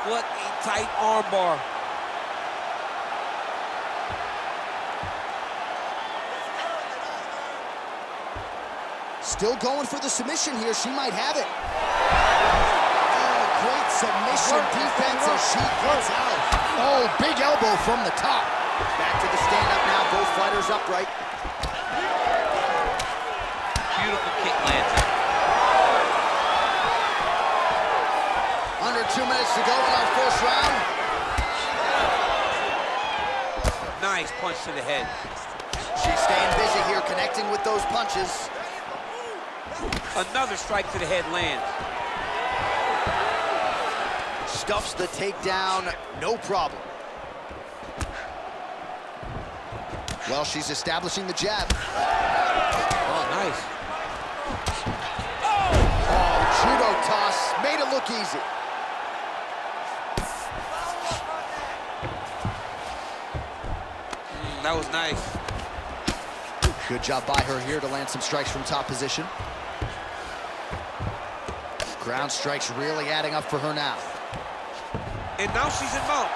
What a tight armbar. Still going for the submission here. She might have it. Oh, great submission defense as she gets out. Oh, big elbow from the top. Back to the stand-up now. Both fighters upright. Beautiful kick lands. Under 2 minutes to go in our first round. Nice punch to the head. She's staying busy here, connecting with those punches. Another strike to the head lands. Stuffs the takedown, no problem. Well, she's establishing the jab. Oh, nice. Oh, judo toss, made it look easy. That was nice. Good job by her here to land some strikes from top position. Ground strikes really adding up for her now. And now she's in mount.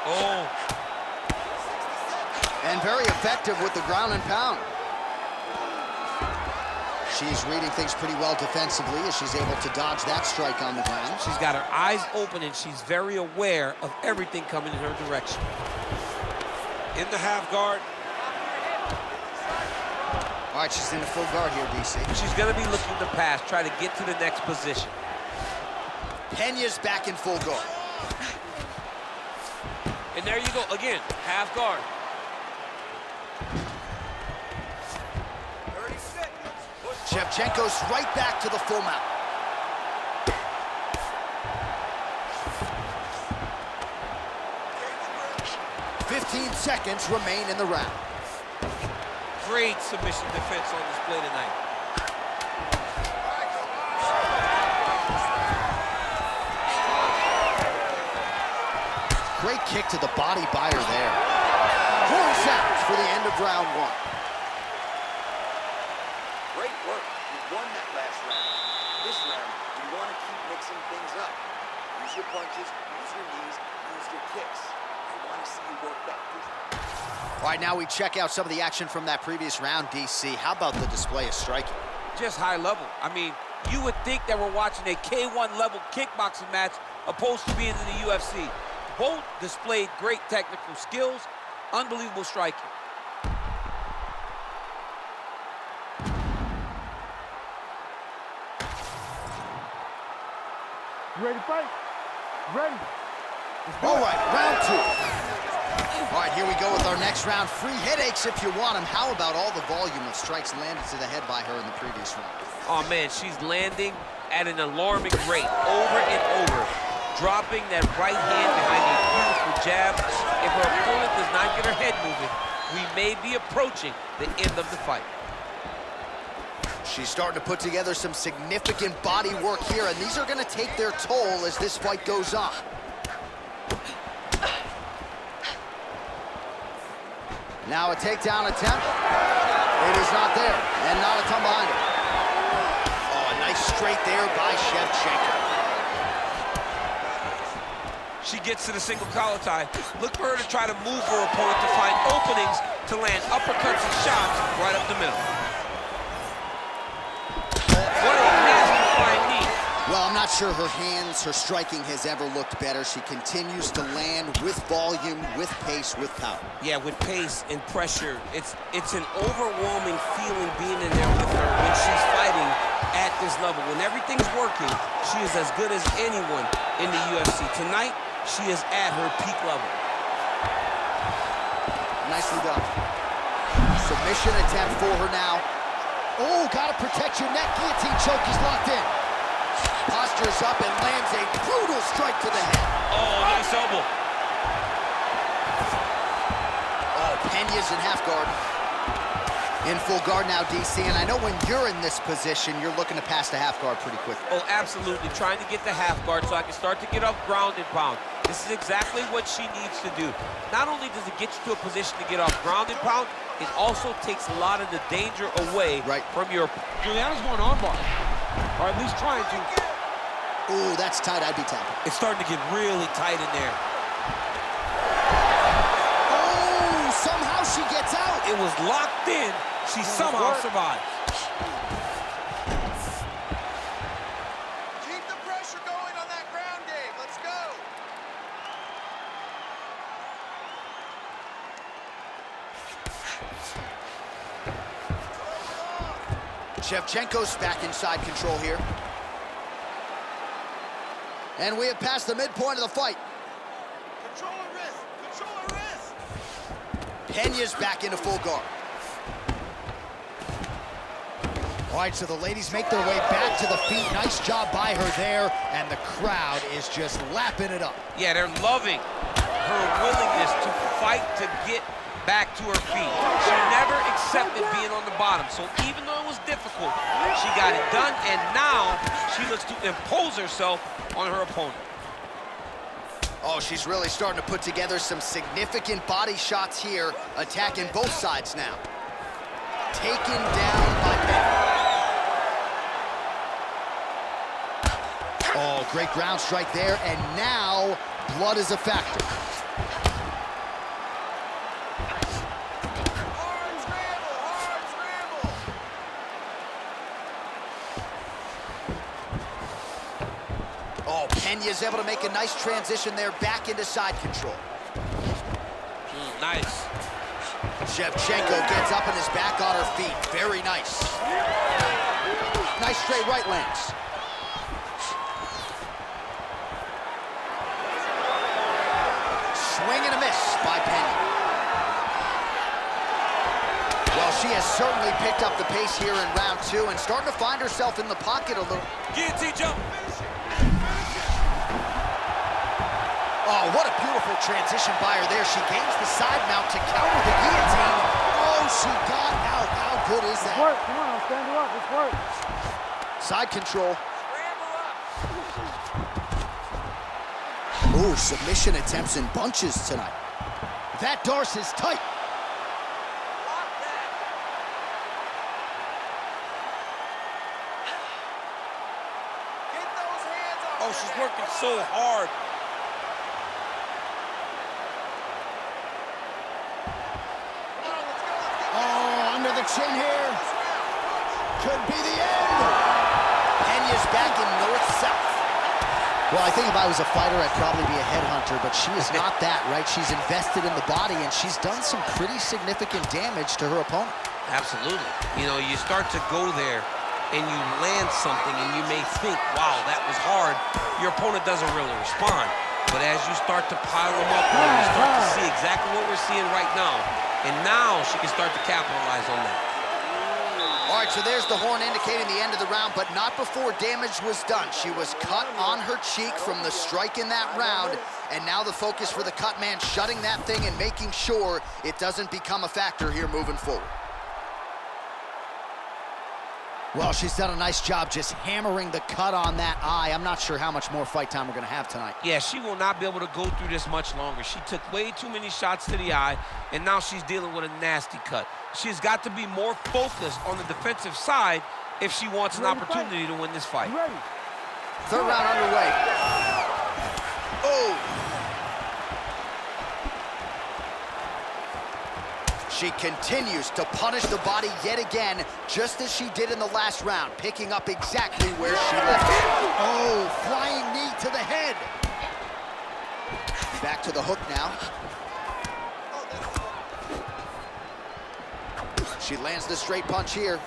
Oh. And very effective with the ground and pound. She's reading things pretty well defensively as she's able to dodge that strike on the ground. She's got her eyes open and she's very aware of everything coming in her direction. In the half guard. All right, she's in the full guard here, DC. She's going to be looking to pass, try to get to the next position. Penya's back in full guard. And there you go, again, half guard. 30 seconds. Shevchenko's right back to the full mount. Cage 15 seconds remain in the round. Great submission defense on display tonight. Great kick to the body by her there. Horn sounds for the end of round one. Great work. You won that last round. This round, you want to keep mixing things up. Use your punches, use your knees, use your kicks. I want to see you work that. All right, now we check out some of the action from that previous round, DC. How about the display of striking? Just high level. I mean, you would think that we're watching a K1 level kickboxing match opposed to being in the UFC. Both displayed great technical skills, unbelievable striking. You ready to fight? Ready. All right, round two. All right, here we go with our next round. Free headaches if you want them. How about all the volume of strikes landed to the head by her in the previous round? Oh man, she's landing at an alarming rate, over and over, dropping that right hand behind a beautiful jab. If her opponent does not get her head moving, we may be approaching the end of the fight. She's starting to put together some significant body work here, and these are going to take their toll as this fight goes on. Now a takedown attempt. It is not there, and not a ton behind it. Oh, a nice straight there by Shevchenko. she gets to the single collar tie. Look for her to try to move her opponent to find openings to land uppercuts and shots right up the middle. What a nasty flying knee. Well, I'm not sure her hands, her striking has ever looked better. She continues to land with volume, with pace, with power. Yeah, with pace and pressure. It's an overwhelming feeling being in there with her when she's fighting at this level. When everything's working, she is as good as anyone in the UFC. Tonight, she is at her peak level. Nicely done. Submission attempt for her now. Oh, gotta protect your neck. Guillotine choke is locked in. Postures up and lands a brutal strike to the head. Oh, nice elbow. Oh, Peña's in half guard. In full guard now, DC, and I know when you're in this position, you're looking to pass the half guard pretty quickly. Oh, absolutely. Trying to get the half guard so I can start to get up ground and pound. This is exactly what she needs to do. Not only does it get you to a position to get off ground and pound, it also takes a lot of the danger away from your... Juliana's going on bar, or at least trying to. Ooh, that's tight. I'd be tapping. It's starting to get really tight in there. Oh, somehow she gets out. It was locked in. She somehow survives. Keep the pressure going on that ground game. Let's go. Shevchenko's back inside control here. And we have passed the midpoint of the fight. Control her wrist. Control her wrist. Peña's back into full guard. All right, so the ladies make their way back to the feet. Nice job by her there, and the crowd is just lapping it up. Yeah, they're loving her willingness to fight to get back to her feet. She never accepted being on the bottom, so even though it was difficult, she got it done, and now she looks to impose herself on her opponent. Oh, she's really starting to put together some significant body shots here, attacking both sides now. Taken down by Peña. Oh, great ground strike there, and now blood is a factor. Hard scramble. Hard scramble. Oh, Peña's able to make a nice transition there back into side control. Nice. Shevchenko gets up and is back on her feet. Very nice. Nice straight right lands. Swing and a miss by Peña. Well, she has certainly picked up the pace here in round two and starting to find herself in the pocket a little. Guillotine jump. Oh, what a beautiful transition by her there. She gains the side mount to counter the guillotine. Oh, she got out. How good is that? Work, come on, stand her up, let's work. Side control. Scramble up. Ooh, submission attempts in bunches tonight. That Darce is tight. Lock that. Get those hands off. Oh, she's working so hard. Oh, under the chin here. Could be the end. Peña's back in north-south. Well, I think if I was a fighter, I'd probably be a headhunter, but she is not that, right? She's invested in the body, and she's done some pretty significant damage to her opponent. Absolutely. You know, you start to go there and you land something and you may think, wow, that was hard. Your opponent doesn't really respond. But as you start to pile them up, you start to see exactly what we're seeing right now. And now she can start to capitalize on that. All right, so there's the horn indicating the end of the round, but not before damage was done. She was cut on her cheek from the strike in that round, and now the focus for the cut man shutting that thing and making sure it doesn't become a factor here moving forward. Well, she's done a nice job just hammering the cut on that eye. I'm not sure how much more fight time we're going to have tonight. Yeah, she will not be able to go through this much longer. She took way too many shots to the eye, and now she's dealing with a nasty cut. She's got to be more focused on the defensive side if she wants an opportunity to win this fight. You ready? Third round underway. Oh, She continues to punish the body yet again, just as she did in the last round, picking up exactly where she left it. Oh, flying knee to the head. Back to the hook now. She lands the straight punch here.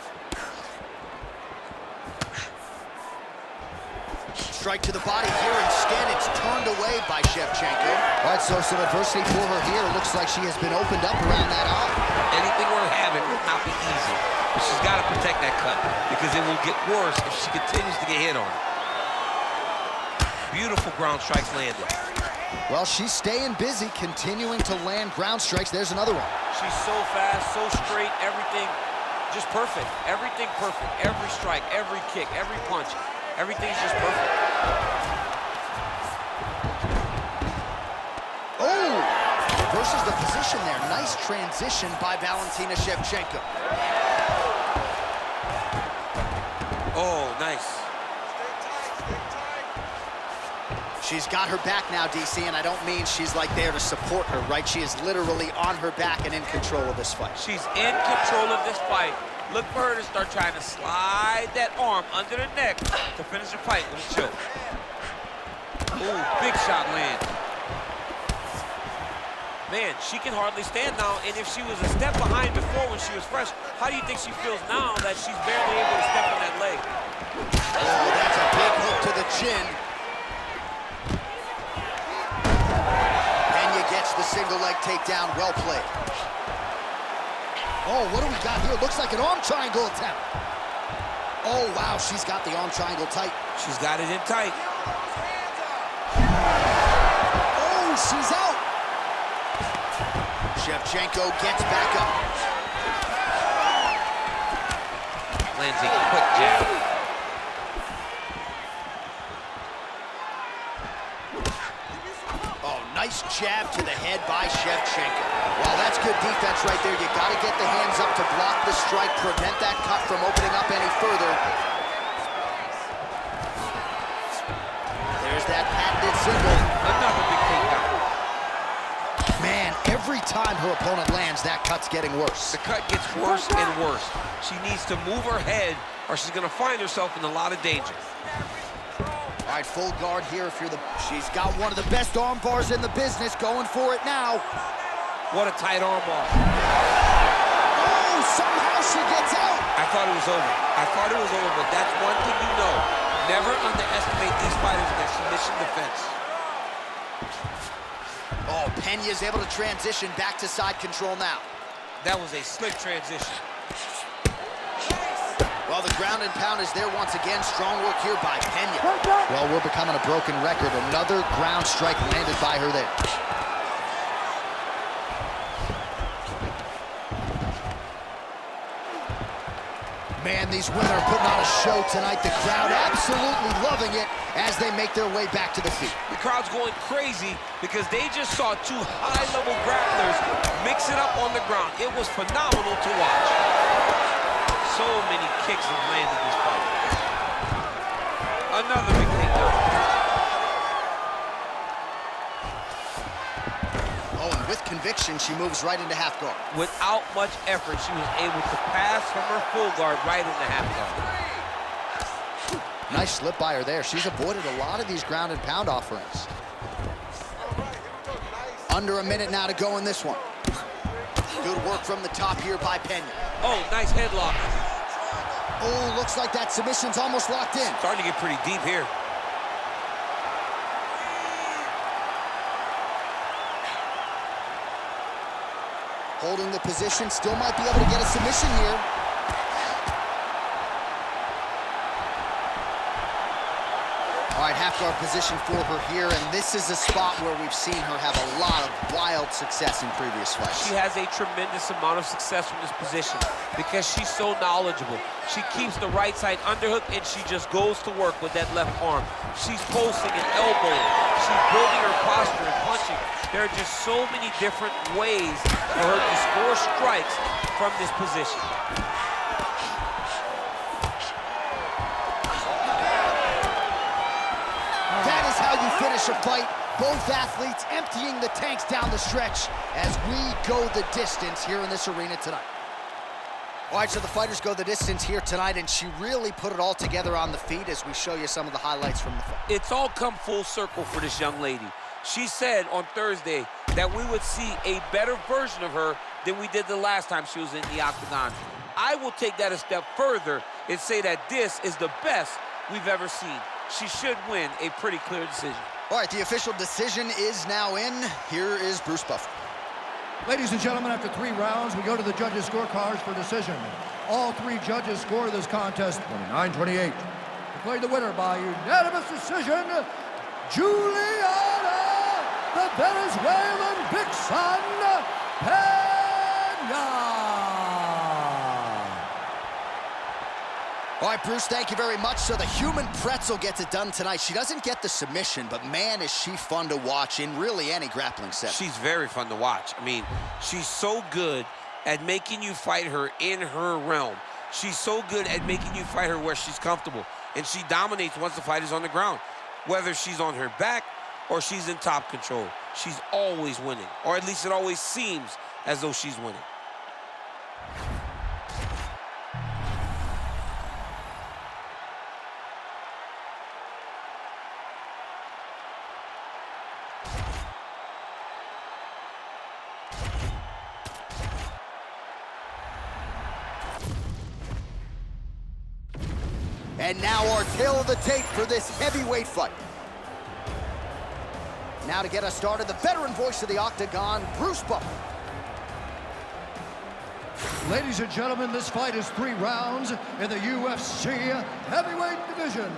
Strike to the body here. Instead, it's turned away by Shevchenko. All right, so some adversity for her here. Looks like she has been opened up around that eye. Anything worth having will not be easy. But she's got to protect that cut because it will get worse if she continues to get hit on. Beautiful ground strikes landed. Well, she's staying busy, continuing to land ground strikes. There's another one. She's so fast, so straight, everything just perfect. Everything perfect. Every strike, every kick, every punch. Everything's just perfect. Oh! Reverses the position there. Nice transition by Valentina Shevchenko. Oh, nice. She's got her back now, DC, and I don't mean she's like there to support her, right? She is literally on her back and in control of this fight. She's in control of this fight. Look for her to start trying to slide that arm under the neck to finish the fight with a choke. Ooh, big shot land. Man, she can hardly stand now, and if she was a step behind before when she was fresh, how do you think she feels now that she's barely able to step on that leg? Oh, that's a big hook to the chin. Pena gets the single leg takedown, well played. Oh, what do we got here? Looks like an arm triangle attempt. Oh, wow, she's got the arm triangle tight. She's got it in tight. Oh, she's out. Shevchenko gets back up. Lands a quick jab. Oh, nice jab to the head by Shevchenko. Well, that's good defense right there. You got to get the hands up to block the strike, prevent that cut from opening up any further. There's that patented symbol. Another big takedown. Man, every time her opponent lands, that cut's getting worse. The cut gets worse and worse. She needs to move her head or she's gonna find herself in a lot of danger. All right, full guard here if you're the... She's got one of the best arm bars in the business, going for it now. What a tight arm bar. Oh, somehow she gets out. I thought it was over. I thought it was over, but that's one thing you know. Never underestimate these fighters in their submission defense. Oh, Pena's able to transition back to side control now. That was a slick transition. Well, the ground and pound is there once again. Strong work here by Pena. Well, we're becoming a broken record. Another ground strike landed by her there. Man, these women are putting on a show tonight. The crowd absolutely loving it as they make their way back to the feet. The crowd's going crazy because they just saw two high-level grapplers mix it up on the ground. It was phenomenal to watch. So many kicks have landed this fight. Another big takedown. Oh, and with conviction, she moves right into half guard. Without much effort, she was able to pass from her full guard right into half guard. Nice slip by her there. She's avoided a lot of these ground and pound offerings. Under a minute now to go in this one. Good work from the top here by Pena. Oh, nice headlock. Oh, looks like that submission's almost locked in. Starting to get pretty deep here. Holding the position, still might be able to get a submission here. All right, half guard position for her here, and this is a spot where we've seen her have a lot of wild success in previous fights. She has a tremendous amount of success from this position because she's so knowledgeable. She keeps the right side underhook, and she just goes to work with that left arm. She's posting and elbowing. She's building her posture and punching. There are just so many different ways for her to score strikes from this position. That is how you finish a fight. Both athletes emptying the tanks down the stretch as we go the distance here in this arena tonight. All right, so the fighters go the distance here tonight, and she really put it all together on the feet as we show you some of the highlights from the fight. It's all come full circle for this young lady. She said on Thursday that we would see a better version of her than we did the last time she was in the octagon. I will take that a step further and say that this is the best we've ever seen. She should win a pretty clear decision. All right, the official decision is now in. Here is Bruce Buffer. Ladies and gentlemen, after 3 rounds, we go to the judges' scorecards for decision. All 3 judges score this contest 29-28. Declared the winner by unanimous decision, Juliana, the Venezuelan Vixen, Peña. All right, Bruce, thank you very much. So the human pretzel gets it done tonight. She doesn't get the submission, but man, is she fun to watch in really any grappling set. She's very fun to watch. I mean, she's so good at making you fight her in her realm. She's so good at making you fight her where she's comfortable. And she dominates once the fight is on the ground. Whether she's on her back or she's in top control, she's always winning. Or at least it always seems as though she's winning. And now our tail of the tape for this heavyweight fight. Now to get us started, the veteran voice of the octagon, Bruce Buffer. Ladies and gentlemen, this fight is 3 rounds in the UFC heavyweight division.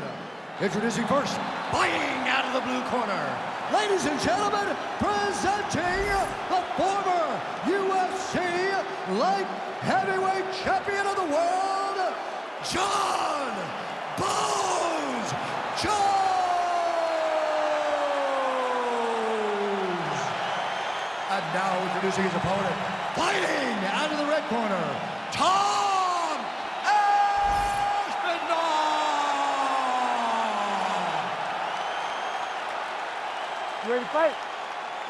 Introducing first, fighting out of the blue corner. Ladies and gentlemen, presenting the former UFC light heavyweight champion of the world, Jon Bones Jones! And now introducing his opponent, fighting out of the red corner, Tom Aspinall! You ready to fight?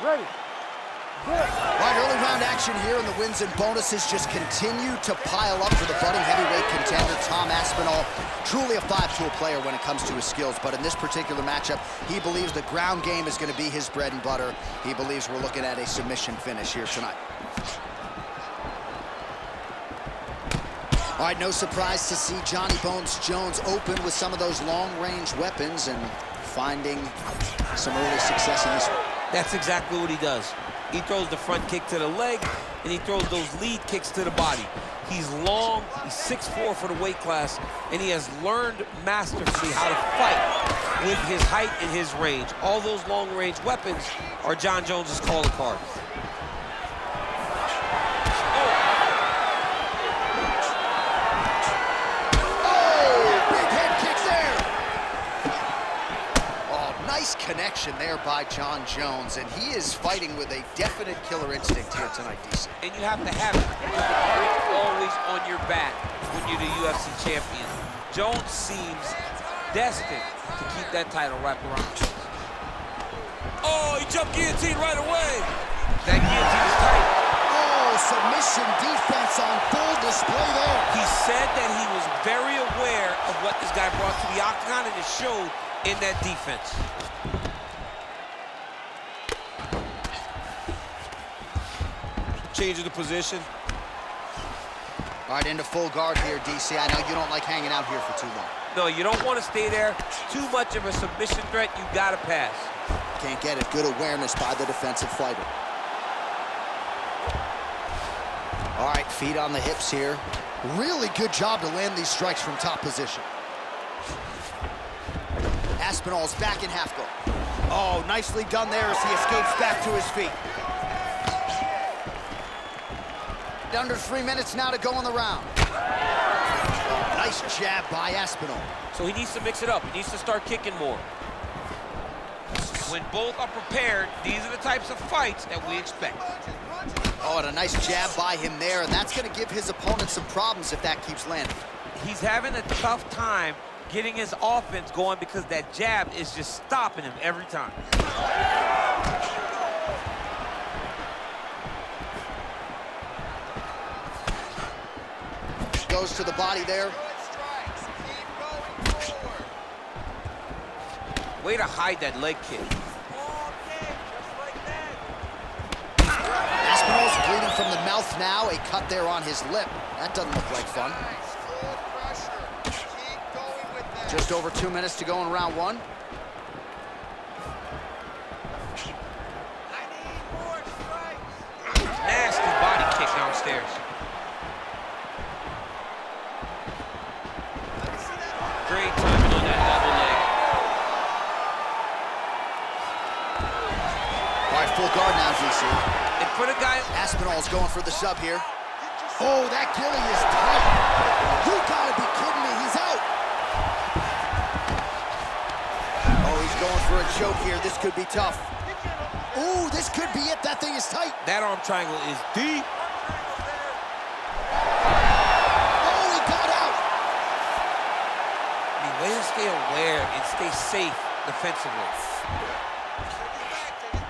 Ready. All right, early round action here, and the wins and bonuses just continue to pile up for the budding heavyweight contender, Tom Aspinall. Truly a 5-tool player when it comes to his skills, but in this particular matchup, he believes the ground game is going to be his bread and butter. He believes we're looking at a submission finish here tonight. All right, no surprise to see Johnny Bones Jones open with some of those long-range weapons and finding some early success in this one. That's exactly what he does. He throws the front kick to the leg, and he throws those lead kicks to the body. He's long, he's 6'4" for the weight class, and he has learned masterfully how to fight with his height and his range. All those long-range weapons are Jon Jones's calling card. Connection there by Jon Jones, and he is fighting with a definite killer instinct here tonight, DC. And you have to have it. You're always on your back when you're the UFC champion. Jones seems destined to keep that title wrapped around his waist. Oh, he jumped guillotine right away. That guillotine is tight. Oh, submission defense on full display there. He said that he was very aware of what this guy brought to the octagon, and it showed in that defense. Changing the position. All right, into full guard here, DC. I know you don't like hanging out here for too long. No, you don't want to stay there. Too much of a submission threat, you gotta pass. Can't get it. Good awareness by the defensive fighter. All right, feet on the hips here. Really good job to land these strikes from top position. Aspinall's back in half guard. Oh, nicely done there as he escapes back to his feet. Under 3 minutes now to go in the round. Oh, nice jab by Aspinall. So he needs to mix it up. He needs to start kicking more. When both are prepared, these are the types of fights that we expect. Oh, and a nice jab by him there, and that's going to give his opponent some problems if that keeps landing. He's having a tough time getting his offense going because that jab is just stopping him every time. goes to the body there. Way to hide that leg kick. Aspinall's bleeding from the mouth now. A cut there on his lip. That doesn't look like fun. Just over 2 minutes to go in round one. Nasty body kick downstairs. Great timing on that double leg. All right, full guard now, DC. And for the guy, Aspinall's going for the sub here. Oh, that gilly is tight. You gotta be kidding me, he's out. Oh, he's going for a choke here. This could be tough. Ooh, this could be it. That thing is tight. that arm triangle is deep. Oh, he got out. I mean, way to stay aware and stay safe defensively.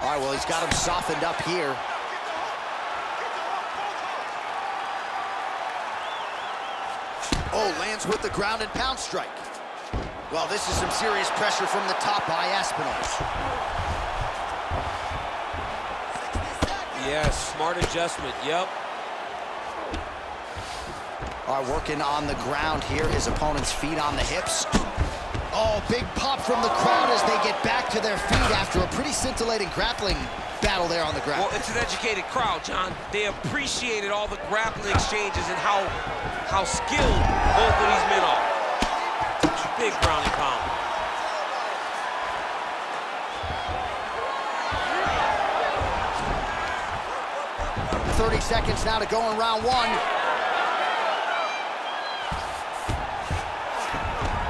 All right, well, he's got him softened up here. Oh, lands with the ground and pound strike. Well, this is some serious pressure from the top by Aspinall. Yes, smart adjustment, yep. All right, working on the ground here. His opponent's feet on the hips. Oh, big pop from the crowd as they get back to their feet after a pretty scintillating grappling battle there on the ground. Well, it's an educated crowd, John. They appreciated all the grappling exchanges and how skilled both of these men are. Big ground and pound. The 30 seconds now to go in round one.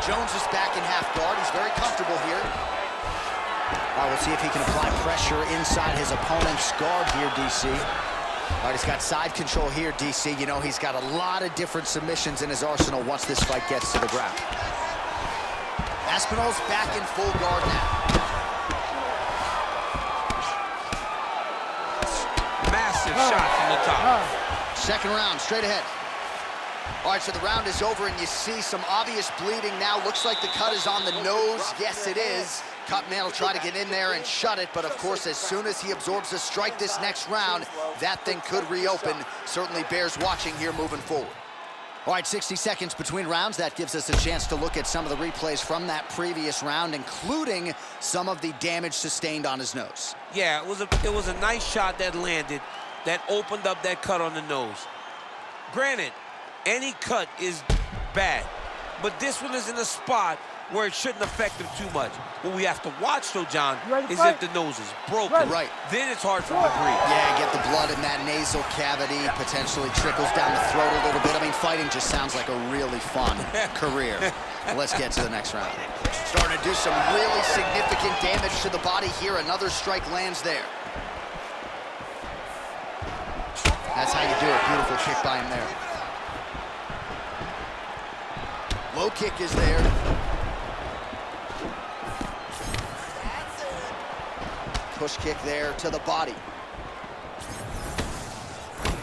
Jones is back in half guard. He's very comfortable here. All right, we'll see if he can apply pressure inside his opponent's guard here, DC. All right, he's got side control here, DC. You know, he's got a lot of different submissions in his arsenal once this fight gets to the ground. Aspinall's back in full guard now. Massive shot from the top. Second round, straight ahead. All right, so the round is over, and you see some obvious bleeding now. Looks like the cut is on the nose. Yes, it is. Cutman will try to get in there and shut it, but of course, as soon as he absorbs a strike this next round, that thing could reopen. Certainly bears watching here moving forward. All right, 60 seconds between rounds. That gives us a chance to look at some of the replays from that previous round, including some of the damage sustained on his nose. Yeah, it was a nice shot that landed, that opened up that cut on the nose. Granted, any cut is bad, but this one is in a spot where it shouldn't affect him too much. What we have to watch, though, John, is if the nose is broken. Right. Then it's hard for him to breathe. Yeah, get the blood in that nasal cavity, potentially trickles down the throat a little bit. I mean, fighting just sounds like a really fun career. Let's get to the next round. Starting to do some really significant damage to the body here. Another strike lands there. That's how you do it. Beautiful kick by him there. Low kick is there. Push kick there to the body.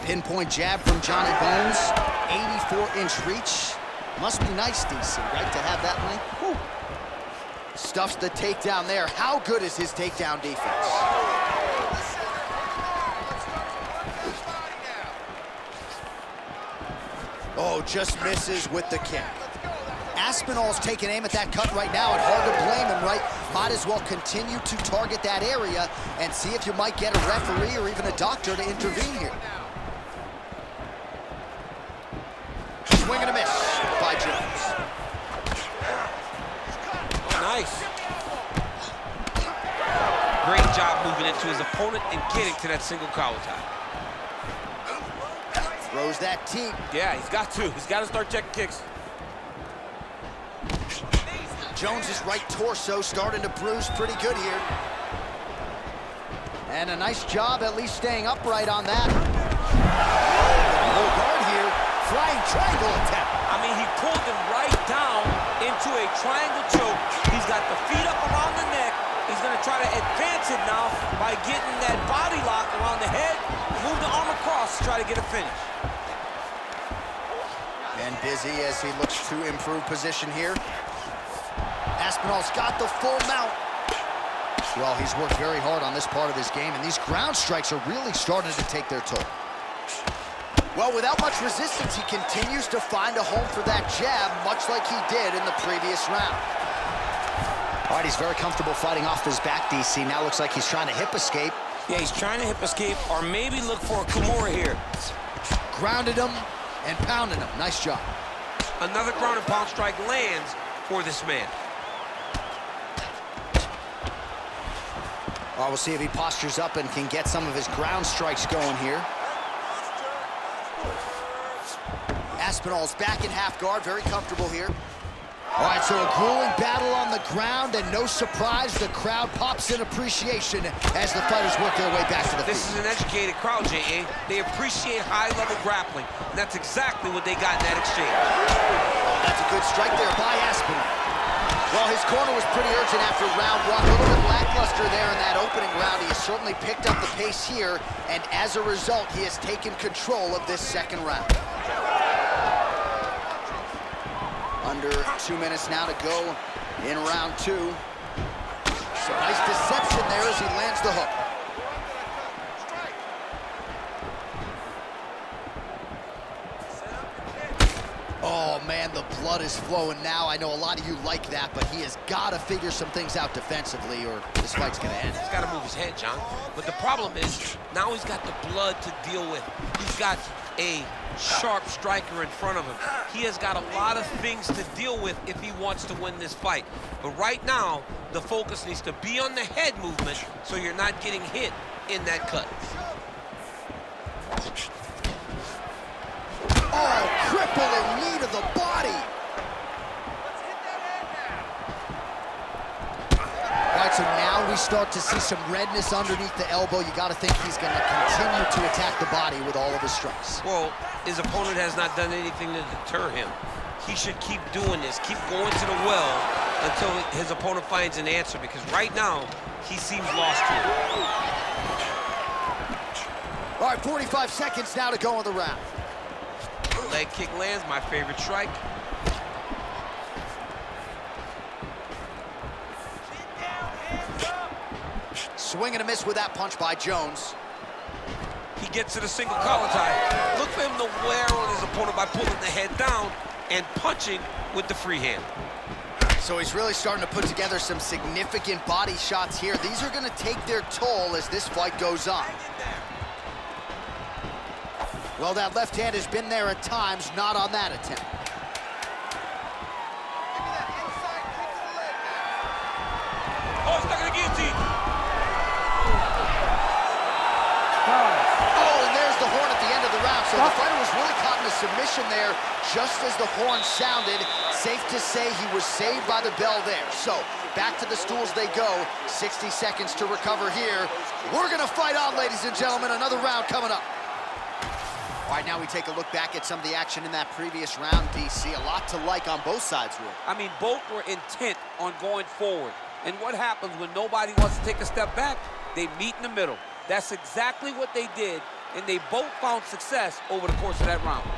Pinpoint jab from Johnny Bones. 84-inch reach. Must be nice, DC, right, to have that length? Whew. Stuffs the takedown there. How good is his takedown defense? Oh, just misses with the kick. Aspinall's taking aim at that cut right now, and hard to blame him, right? Might as well continue to target that area and see if you might get a referee or even a doctor to intervene here. Swing and a miss by Jones. Oh, nice. Great job moving into his opponent and getting to that single collar tie. Throws that teep. Yeah, he's got to. He's got to start checking kicks. Jones's right torso starting to bruise pretty good here. And a nice job at least staying upright on that. Full guard here. Flying triangle attempt. I mean, he pulled him right down into a triangle choke. He's got the feet up around the neck. He's going to try to advance it now by getting that body lock around the head, move the arm across to try to get a finish. And busy as he looks to improve position here. Aspinall's got the full mount. Well, he's worked very hard on this part of his game, and these ground strikes are really starting to take their toll. Well, without much resistance, he continues to find a home for that jab, much like he did in the previous round. All right, he's very comfortable fighting off his back, DC. Now looks like he's trying to hip escape. Yeah, he's trying to hip escape or maybe look for a Kimura here. Grounded him and pounded him. Nice job. Another ground and pound strike lands for this man. Well, we'll see if he postures up and can get some of his ground strikes going here. Aspinall's back in half guard, very comfortable here. All right, so a grueling battle on the ground, and no surprise, the crowd pops in appreciation as the fighters work their way back to the This feet. is an educated crowd, J.A. They appreciate high-level grappling, and that's exactly what they got in that exchange. Oh, that's a good strike there by Aspinall. Well, his corner was pretty urgent after round one. A little bit lackluster there in that opening round. He has certainly picked up the pace here, and as a result, he has taken control of this second round. Under 2 minutes now to go in round two. So nice deception there as he lands the hook. Oh, man, the blood is flowing now. I know a lot of you like that, but he has got to figure some things out defensively or this fight's going to end. He's got to move his head, John. But the problem is, now he's got the blood to deal with. He's got a sharp striker in front of him. He has got a lot of things to deal with if he wants to win this fight. But right now, the focus needs to be on the head movement so you're not getting hit in that cut. Oh, crippling knee to the body. All right, so now we start to see some redness underneath the elbow. You got to think he's going to continue to attack the body with all of his strikes. Well, his opponent has not done anything to deter him. He should keep doing this, keep going to the well until his opponent finds an answer, because right now, he seems lost to it. All right, 45 seconds now to go in the round. Leg kick lands, my favorite strike. Swing and a miss with that punch by Jones. He gets to the single collar tie. Look for him to wear on his opponent by pulling the head down and punching with the free hand. So he's really starting to put together some significant body shots here. These are going to take their toll as this fight goes on. Well, that left hand has been there at times, not on that attempt. Oh, he's stuck in the guillotine. Oh, and there's the horn at the end of the round. So the fighter was really caught in a submission there just as the horn sounded. Safe to say he was saved by the bell there. So back to the stools they go. 60 seconds to recover here. We're going to fight on, ladies and gentlemen. Another round coming up. All right, now we take a look back at some of the action in that previous round, DC. A lot to like on both sides, really. I mean, both were intent on going forward. And what happens when nobody wants to take a step back? They meet in the middle. That's exactly what they did, and they both found success over the course of that round.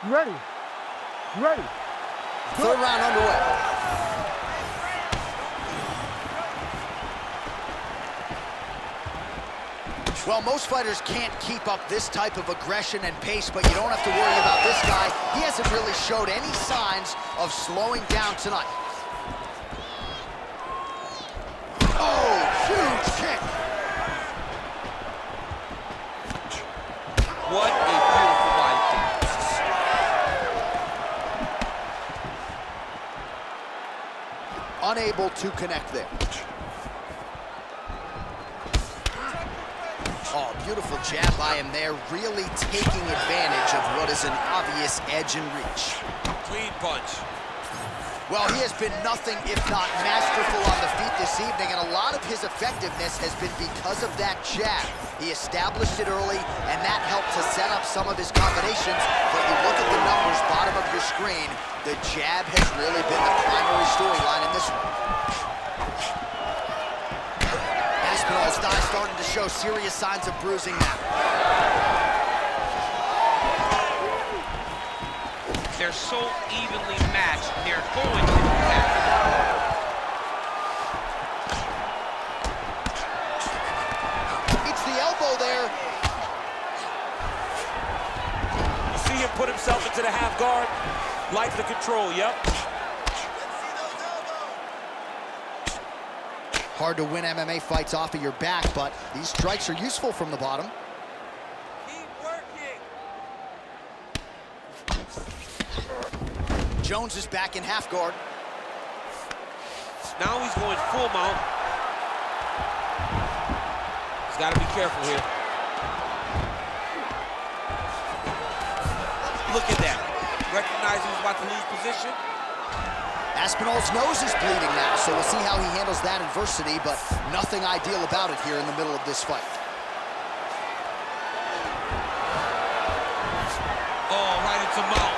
You ready? You ready? Third round underway. Well, most fighters can't keep up this type of aggression and pace, but you don't have to worry about this guy. He hasn't really showed any signs of slowing down tonight. Oh, huge kick. What a beautiful body kick. Unable to connect there. Oh, beautiful jab by him there, really taking advantage of what is an obvious edge and reach. Clean punch. Well, he has been nothing if not masterful on the feet this evening, and a lot of his effectiveness has been because of that jab. He established it early, and that helped to set up some of his combinations, but you look at the numbers, bottom of your screen, the jab has really been the primary storyline in this one. Aspinall Aspinall's thigh starting to show serious signs of bruising now. They're so evenly matched, and they're going to attack. Beats the elbow there. You see him put himself into the half guard. Likes the control, yep. Hard to win MMA fights off of your back, but these strikes are useful from the bottom. Keep working. Jones is back in half guard. Now he's going full mount. He's got to be careful here. Look at that. Recognize he's about to lose position. Aspinall's nose is bleeding now, so we'll see how he handles that adversity, but nothing ideal about it here in the middle of this fight. Oh, right into mount.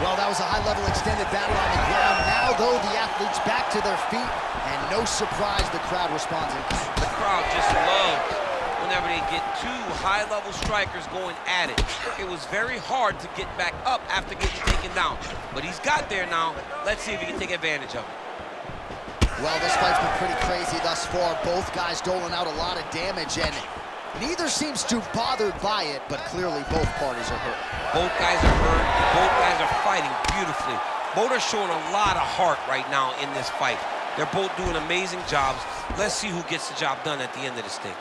Well, that was a high-level extended battle on the ground. Now, though, the athletes back to their feet, and no surprise the crowd responds in kind. The crowd just loves whenever they get two high-level strikers going at it. It was very hard to get back up after getting taken down, but he's got there now. Let's see if he can take advantage of it. Well, this fight's been pretty crazy thus far. Both guys doling out a lot of damage, and neither seems too bothered by it, but clearly both parties are hurt. Both guys are hurt. Both guys are fighting beautifully. Both are showing a lot of heart right now in this fight. They're both doing amazing jobs. Let's see who gets the job done at the end of this thing.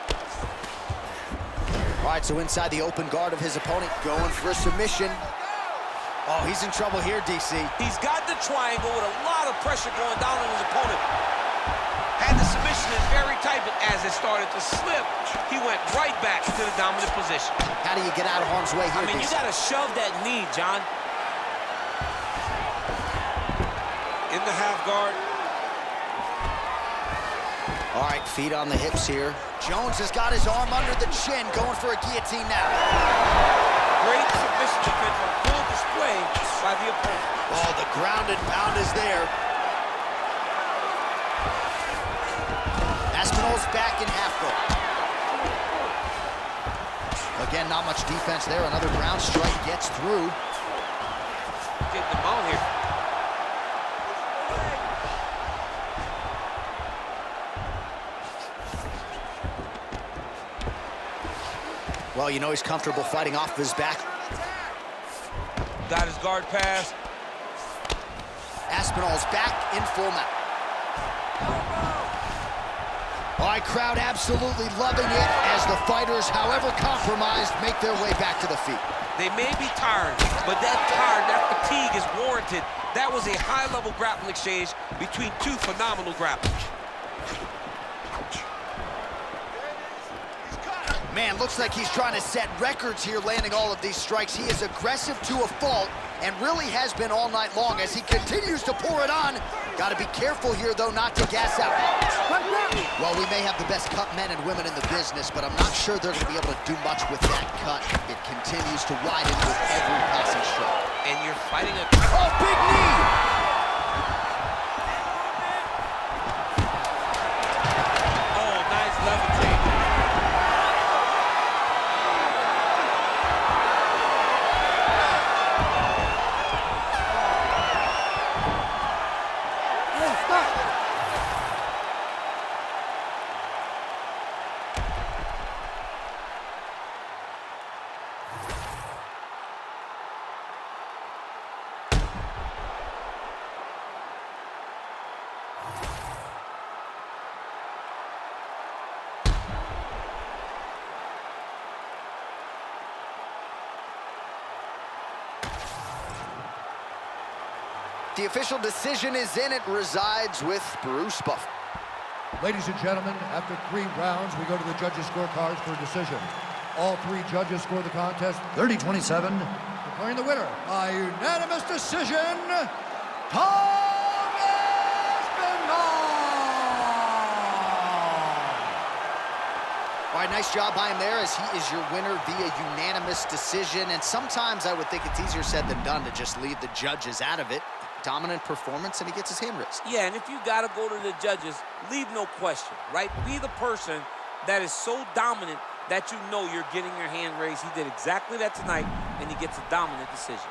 All right, so inside the open guard of his opponent, going for a submission. Oh, he's in trouble here, DC. He's got the triangle with a lot of pressure going down on his opponent. Had the submission in very tight, but as it started to slip, he went right back to the dominant position. How do you get out of harm's way here, I mean, DC? you gotta shove that knee, John. In the half guard. All right, feet on the hips here. Jones has got his arm under the chin, going for a guillotine now. Great submission defense on full display by the opponent. Oh, the ground and pound is there. Aspinall's back in half guard. Again, not much defense there. Another ground strike gets through. Getting the mount here. Well, you know he's comfortable fighting off of his back. Got his guard pass. Aspinall's back in full mount. All right, crowd absolutely loving it as the fighters, however compromised, make their way back to the feet. They may be tired, but that fatigue is warranted. That was a high-level grappling exchange between two phenomenal grapplers. Man, looks like he's trying to set records here, landing all of these strikes. He is aggressive to a fault and really has been all night long as he continues to pour it on. Got to be careful here, though, not to gas out. Well, we may have the best cut men and women in the business, but I'm not sure they're going to be able to do much with that cut. It continues to widen with every passing stroke. And you're fighting a... Oh, big knee! Oh, nice levitate. The official decision is in. It resides with Bruce Buffer. Ladies and gentlemen, after 3 rounds, we go to the judges' scorecards for a decision. All 3 judges score the contest 30-27, declaring the winner by unanimous decision, Tom Aspinall! All right, nice job by him there as he is your winner via unanimous decision. And sometimes I would think it's easier said than done to just leave the judges out of it. dominant performance, and he gets his hand raised. Yeah, and if you got to go to the judges, leave no question, right? Be the person that is so dominant that you know you're getting your hand raised. He did exactly that tonight, and he gets a dominant decision.